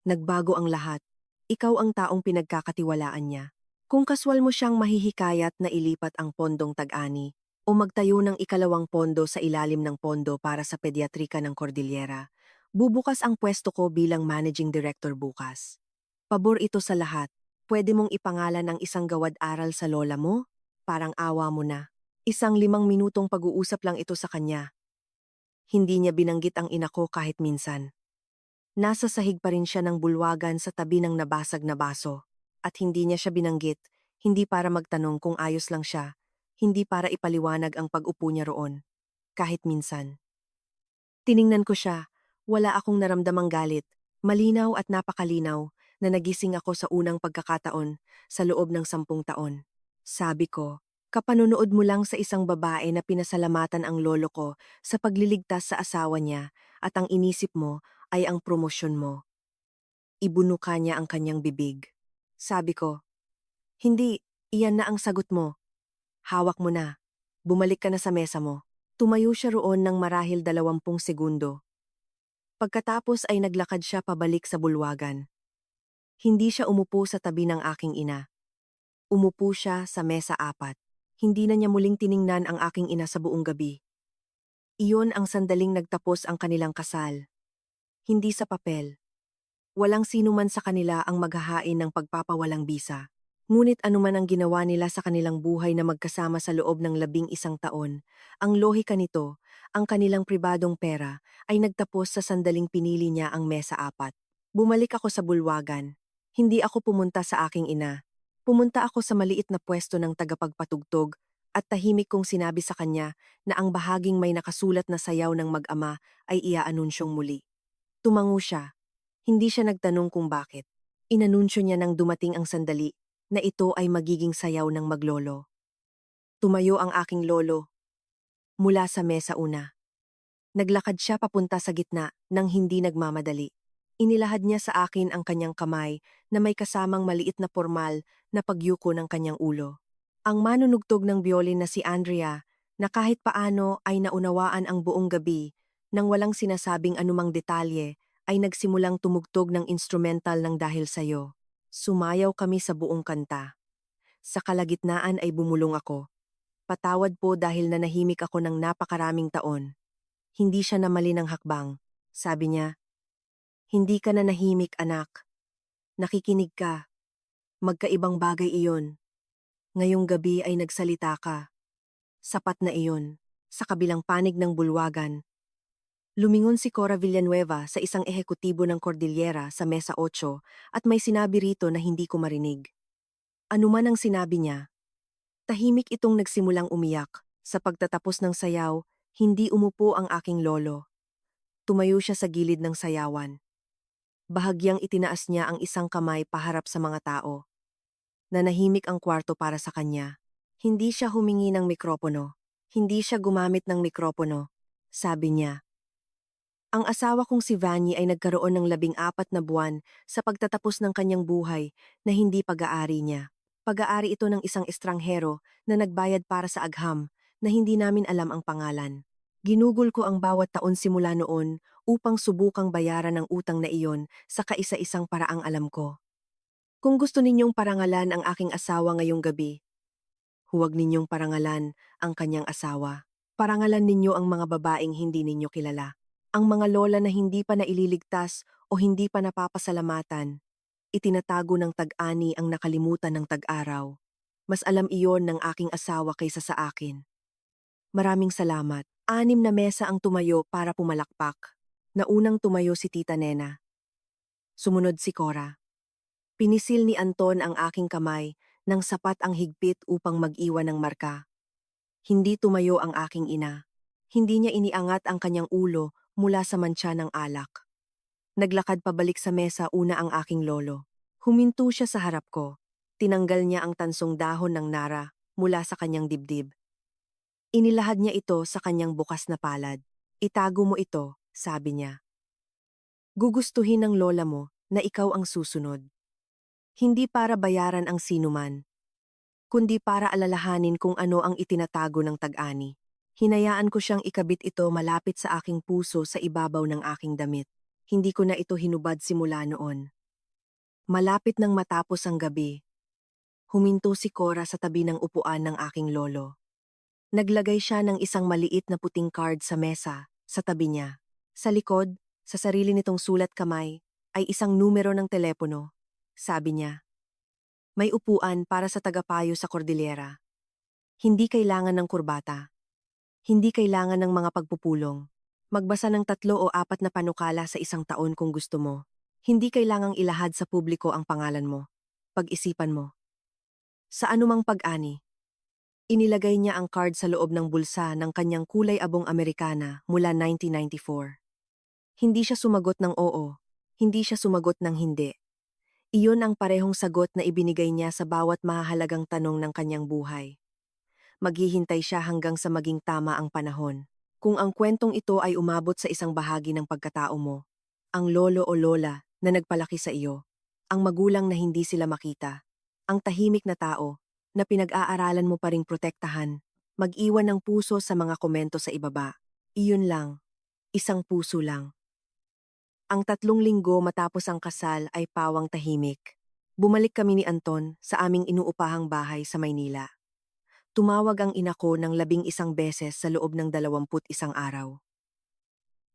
Nagbago ang lahat. Ikaw ang taong pinagkakatiwalaan niya. Kung kaswal mo siyang mahihikayat na ilipat ang pondong tag-ani o magtayo ng 2 pondo sa ilalim ng pondo para sa pediatrika ng Cordillera, bubukas ang pwesto ko bilang managing director bukas. Pabor ito sa lahat. Pwede mong ipangalan ang isang gawad-aral sa lola mo? Parang awa mo na. Isang 5 minutong pag-uusap lang ito sa kanya. Hindi niya binanggit ang ina ko kahit minsan. Nasa sahig pa rin siya ng bulwagan sa tabi ng nabasag na baso. At hindi niya siya binanggit, hindi para magtanong kung ayos lang siya, hindi para ipaliwanag ang pag-upo niya roon. Kahit minsan. Tiningnan ko siya, wala akong naramdamang galit, malinaw at napakalinaw na nagising ako sa unang pagkakataon sa loob ng 10 taon. Sabi ko, kapanunood mo lang sa isang babae na pinasalamatan ang lolo ko sa pagliligtas sa asawa niya at ang inisip mo ay ang promosyon mo. Ibunuka niya ang kanyang bibig. Sabi ko, hindi, iyan na ang sagot mo. Hawak mo na. Bumalik ka na sa mesa mo. Tumayo siya roon ng marahil 20 segundo. Pagkatapos ay naglakad siya pabalik sa bulwagan. Hindi siya umupo sa tabi ng aking ina. Umupo siya sa mesa 4. Hindi na niya muling tiningnan ang aking ina sa buong gabi. Iyon ang sandaling nagtapos ang kanilang kasal. Hindi sa papel. Walang sino man sa kanila ang maghahain ng pagpapawalang bisa. Ngunit anuman ang ginawa nila sa kanilang buhay na magkasama sa loob ng 11 taon, ang lohika nito, ang kanilang pribadong pera, ay nagtapos sa sandaling pinili niya ang mesa apat. Bumalik ako sa bulwagan. Hindi ako pumunta sa aking ina. Pumunta ako sa maliit na pwesto ng tagapagpatugtog at tahimik kong sinabi sa kanya na ang bahaging may nakasulat na sayaw ng mag-ama ay iaanunsyong muli. Tumango siya. Hindi siya nagtanong kung bakit. Inanunsyo niya nang dumating ang sandali na ito ay magiging sayaw ng maglolo. Tumayo ang aking lolo mula sa mesa una. Naglakad siya papunta sa gitna nang hindi nagmamadali. Inilahad niya sa akin ang kanyang kamay na may kasamang maliit na pormal na pagyuko ng kanyang ulo. Ang manunugtog ng biolin na si Andrea, na kahit paano ay naunawaan ang buong gabi nang walang sinasabing anumang detalye, ay nagsimulang tumugtog ng instrumental ng Dahil Sa'yo. Sumayaw kami sa buong kanta. Sa kalagitnaan ay bumulong ako. Patawad po dahil nanahimik ako ng napakaraming taon. Hindi siya namali ng hakbang. Sabi niya, hindi ka nanahimik anak. Nakikinig ka. Magkaibang bagay iyon. Ngayong gabi ay nagsalita ka. Sapat na iyon. Sa kabilang panig ng bulwagan, lumingon si Cora Villanueva sa isang ehekutibo ng Cordillera sa Mesa 8 at may sinabi rito na hindi ko marinig. Ano man ang sinabi niya, tahimik itong nagsimulang umiyak. Sa pagtatapos ng sayaw, hindi umupo ang aking lolo. Tumayo siya sa gilid ng sayawan. Bahagyang itinaas niya ang isang kamay paharap sa mga tao. Nanahimik ang kwarto para sa kanya. Hindi siya humingi ng mikropono. Hindi siya gumamit ng mikropono. Sabi niya, ang asawa kong si Vanny ay nagkaroon ng 14 na buwan sa pagtatapos ng kanyang buhay na hindi pag-aari niya. Pag-aari ito ng isang estranghero na nagbayad para sa agham na hindi namin alam ang pangalan. Ginugol ko ang bawat taon simula noon upang subukang bayaran ang utang na iyon sa kaisa-isang paraang alam ko. Kung gusto ninyong parangalan ang aking asawa ngayong gabi, huwag ninyong parangalan ang kanyang asawa. Parangalan ninyo ang mga babaeng hindi ninyo kilala. Ang mga lola na hindi pa naililigtas o hindi pa napapasalamatan. Itinatago ng tag-ani ang nakalimutan ng tag-araw. Mas alam iyon ng aking asawa kaysa sa akin. Maraming salamat. 6 na mesa ang tumayo para pumalakpak. Naunang tumayo si Tita Nena. Sumunod si Cora. Pinisil ni Anton ang aking kamay nang sapat ang higpit upang mag-iwan ng marka. Hindi tumayo ang aking ina. Hindi niya iniangat ang kanyang ulo mula sa mantsa ng alak. Naglakad pabalik sa mesa una ang aking lolo. Huminto siya sa harap ko. Tinanggal niya ang tansong dahon ng nara mula sa kanyang dibdib. Inilahad niya ito sa kanyang bukas na palad. Itago mo ito, sabi niya. Gugustuhin ng lola mo na ikaw ang susunod. Hindi para bayaran ang sinuman, kundi para alalahanin kung ano ang itinatago ng tag-ani. Hinayaan ko siyang ikabit ito malapit sa aking puso sa ibabaw ng aking damit. Hindi ko na ito hinubad simula noon. Malapit nang matapos ang gabi, huminto si Cora sa tabi ng upuan ng aking lolo. Naglagay siya ng isang maliit na puting card sa mesa, sa tabi niya. Sa likod, sa sarili nitong sulat kamay, ay isang numero ng telepono. Sabi niya, may upuan para sa tagapayo sa Cordillera. Hindi kailangan ng kurbata. Hindi kailangan ng mga pagpupulong. Magbasa ng 3 o 4 na panukala sa isang taon kung gusto mo. Hindi kailangang ilahad sa publiko ang pangalan mo. Pag-isipan mo. Sa anumang pag-ani. Inilagay niya ang card sa loob ng bulsa ng kanyang kulay abong Amerikana mula 1994. Hindi siya sumagot ng oo. Hindi siya sumagot ng hindi. Iyon ang parehong sagot na ibinigay niya sa bawat mahahalagang tanong ng kanyang buhay. Maghihintay siya hanggang sa maging tama ang panahon. Kung ang kwentong ito ay umabot sa isang bahagi ng pagkatao mo, ang lolo o lola na nagpalaki sa iyo, ang magulang na hindi sila makita, ang tahimik na tao na pinag-aaralan mo pa ring protektahan, mag-iwan ng puso sa mga komento sa ibaba. Iyon lang, isang puso lang. Ang 3 linggo matapos ang kasal ay pawang tahimik. Bumalik kami ni Anton sa aming inuupahang bahay sa Maynila. tumawag ang ina ko ng 11 beses sa loob ng 21 araw.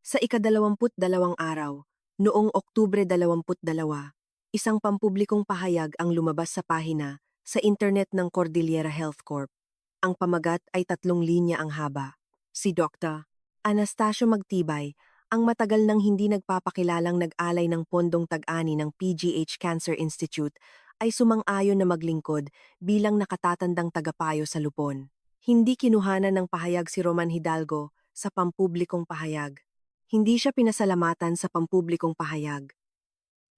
Sa ika-22 araw, noong Oktubre 22, isang pampublikong pahayag ang lumabas sa pahina sa internet ng Cordillera Health Corp. Ang pamagat ay 3 linya ang haba. Si Dr. Anastasio Magtibay, ang matagal nang hindi nagpapakilalang nag-alay ng pondong tag-ani ng PGH Cancer Institute, ay sumang-ayon na maglingkod bilang nakatatandang tagapayo sa lupon. Hindi kinuhanan ng pahayag si Roman Hidalgo sa pampublikong pahayag. Hindi siya pinasalamatan sa pampublikong pahayag.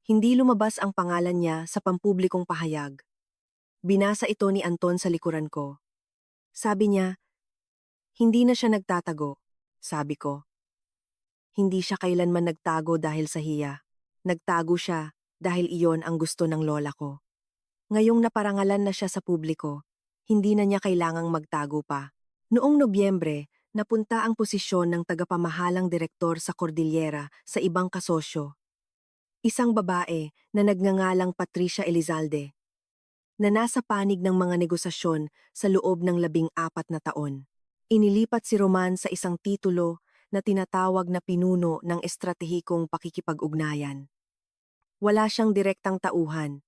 Hindi lumabas ang pangalan niya sa pampublikong pahayag. Binasa ito ni Anton sa likuran ko. Sabi niya, hindi na siya nagtatago. Sabi ko, hindi siya kailanman nagtago dahil sa hiya. Nagtago siya dahil iyon ang gusto ng lola ko. Ngayong naparangalan na siya sa publiko, hindi na niya kailangang magtago pa. Noong Nobyembre, napunta ang posisyon ng tagapamahalang direktor sa Cordillera sa ibang kasosyo. Isang babae na nagngangalang Patricia Elizalde, na nasa panig ng mga negosasyon sa loob ng 14 na taon. Inilipat si Roman sa isang titulo na tinatawag na pinuno ng estratehikong pakikipag-ugnayan. Wala siyang direktang tauhan.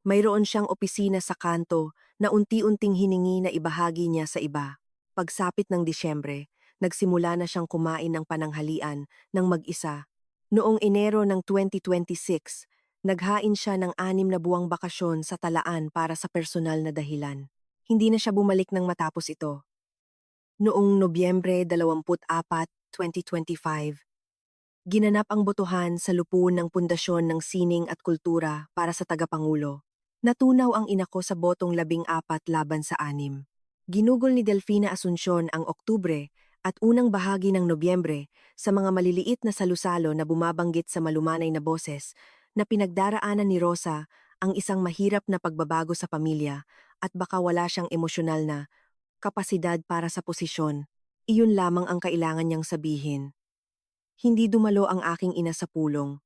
Mayroon siyang opisina sa kanto na unti-unting hiningi na ibahagi niya sa iba. Pagsapit ng Disyembre, nagsimula na siyang kumain ng pananghalian ng mag-isa. Noong Enero ng 2026, naghain siya ng 6 na buwang bakasyon sa Talaan para sa personal na dahilan. Hindi na siya bumalik nang matapos ito. Noong Nobyembre 24, 2025, ginanap ang botohan sa lupon ng Pundasyon ng Sining at Kultura para sa Tagapangulo. Natunaw ang ina ko sa botong 14 laban sa 6. Ginugol ni Delfina Asuncion ang Oktubre at unang bahagi ng Nobyembre sa mga maliliit na salusalo na bumabanggit sa malumanay na boses na pinagdaraanan ni Rosa ang isang mahirap na pagbabago sa pamilya at baka wala siyang emosyonal na kapasidad para sa posisyon. Iyon lamang ang kailangan niyang sabihin. Hindi dumalo ang aking ina sa pulong.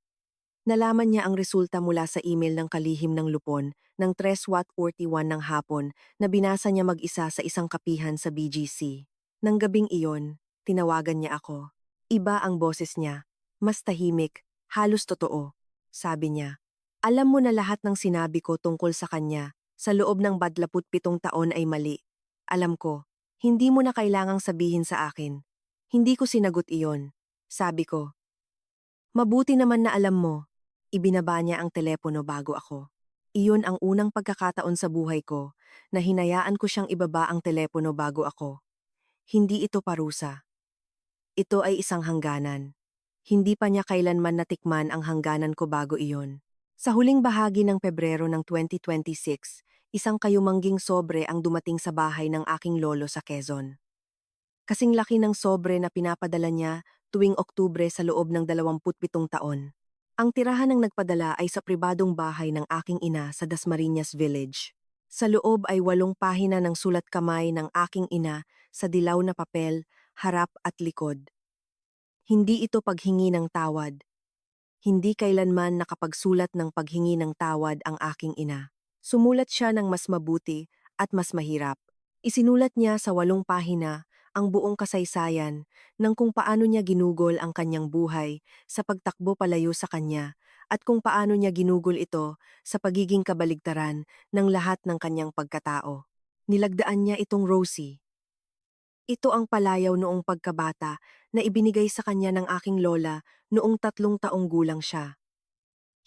Nalaman niya ang resulta mula sa email ng kalihim ng lupon ng 3:41 ng hapon na binasa niya mag-isa sa isang kapihan sa BGC. Nang gabing iyon, tinawagan niya ako. Iba ang boses niya. Mas tahimik, halos totoo. Sabi niya, alam mo na lahat ng sinabi ko tungkol sa kanya sa loob ng 27 taon ay mali. Alam ko, hindi mo na kailangang sabihin sa akin. Hindi ko sinagot iyon. Sabi ko, mabuti naman na alam mo. Ibinaba niya ang telepono bago ako. Iyon ang unang pagkakataon sa buhay ko na hinayaan ko siyang ibaba ang telepono bago ako. Hindi ito parusa. Ito ay isang hangganan. Hindi pa niya kailanman natikman ang hangganan ko bago iyon. Sa huling bahagi ng Pebrero ng 2026, isang kayumangging sobre ang dumating sa bahay ng aking lolo sa Quezon. Kasing laki ng sobre na pinapadala niya tuwing Oktubre sa loob ng 27 taon. Ang tirahan ng nagpadala ay sa pribadong bahay ng aking ina sa Dasmariñas Village. Sa loob ay 8 pahina ng sulat kamay ng aking ina sa dilaw na papel, harap at likod. Hindi ito paghingi ng tawad. Hindi kailanman nakapagsulat ng paghingi ng tawad ang aking ina. Sumulat siya ng mas mabuti at mas mahirap. Isinulat niya sa 8 pahina ang buong kasaysayan ng kung paano niya ginugol ang kanyang buhay sa pagtakbo palayo sa kanya at kung paano niya ginugol ito sa pagiging kabaligtaran ng lahat ng kanyang pagkatao. Nilagdaan niya itong Rosie. Ito ang palayaw noong pagkabata na ibinigay sa kanya ng aking lola noong 3 taong gulang siya.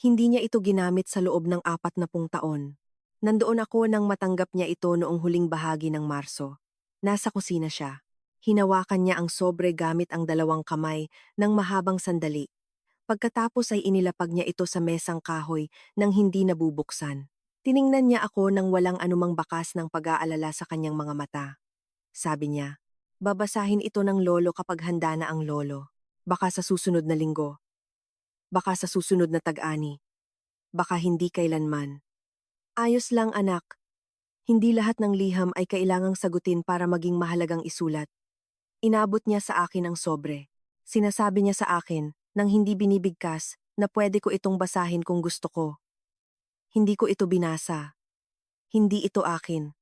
Hindi niya ito ginamit sa loob ng 40 taon. Nandoon ako nang matanggap niya ito noong huling bahagi ng Marso. Nasa kusina siya. Hinawakan niya ang sobre gamit ang 2 kamay ng mahabang sandali. Pagkatapos ay inilapag niya ito sa mesang kahoy nang hindi nabubuksan. Tiningnan niya ako nang walang anumang bakas ng pag-aalala sa kanyang mga mata. Sabi niya, babasahin ito ng lolo kapag handa na ang lolo. Baka sa susunod na linggo. Baka sa susunod na tag-ani. Baka hindi kailanman. Ayos lang anak. Hindi lahat ng liham ay kailangang sagutin para maging mahalagang isulat. Inabot niya sa akin ang sobre. Sinasabi niya sa akin nang hindi binibigkas na pwede ko itong basahin kung gusto ko. Hindi ko ito binasa. Hindi ito akin.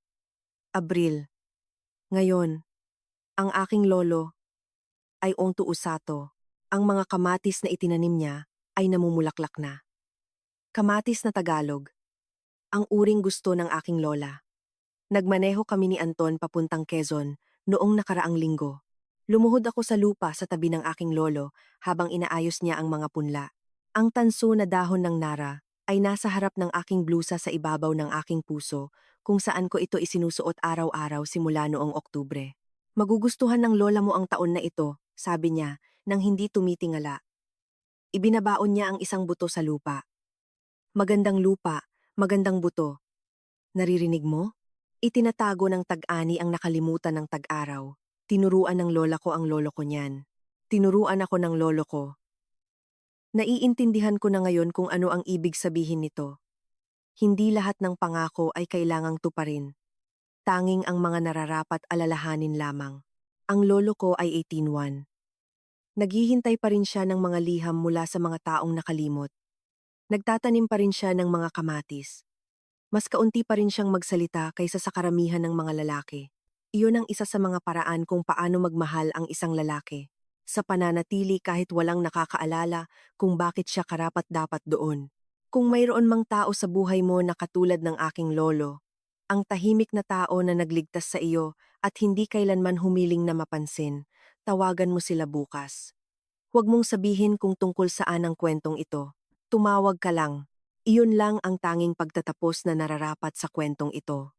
Abril Ngayon, ang aking lolo ay Ongtu Usato. Ang mga kamatis na itinanim niya ay namumulaklak na. Kamatis na Tagalog, ang uring gusto ng aking lola. Nagmaneho kami ni Anton papuntang Quezon noong nakaraang linggo. Lumuhod ako sa lupa sa tabi ng aking lolo habang inaayos niya ang mga punla. Ang tanso na dahon ng nara ay nasa harap ng aking blusa sa ibabaw ng aking puso kung saan ko ito isinusuot araw-araw simula noong Oktubre. Magugustuhan ng lola mo ang taon na ito, sabi niya, nang hindi tumitingala. Ibinabaon niya ang isang buto sa lupa. Magandang lupa, magandang buto. Naririnig mo? Itinatago ng tag-ani ang nakalimutan ng tag-araw. Tinuruan ng lola ko ang lolo ko niyan. Tinuruan ako ng lolo ko. Naiintindihan ko na ngayon kung ano ang ibig sabihin nito. Hindi lahat ng pangako ay kailangang tuparin. Tanging ang mga nararapat alalahanin lamang. Ang lolo ko ay 18-1. Naghihintay pa rin siya ng mga liham mula sa mga taong nakalimot. Nagtatanim pa rin siya ng mga kamatis. Mas kaunti pa rin siyang magsalita kaysa sa karamihan ng mga lalaki. Iyon ang isa sa mga paraan kung paano magmahal ang isang lalaki. Sa pananatili kahit walang nakakaalala kung bakit siya karapat-dapat doon. Kung mayroon mang tao sa buhay mo na katulad ng aking lolo, ang tahimik na tao na nagligtas sa iyo at hindi kailanman humiling na mapansin, tawagan mo sila bukas. Huwag mong sabihin kung tungkol saan ang kwentong ito. Tumawag ka lang. Iyon lang ang tanging pagtatapos na nararapat sa kwentong ito.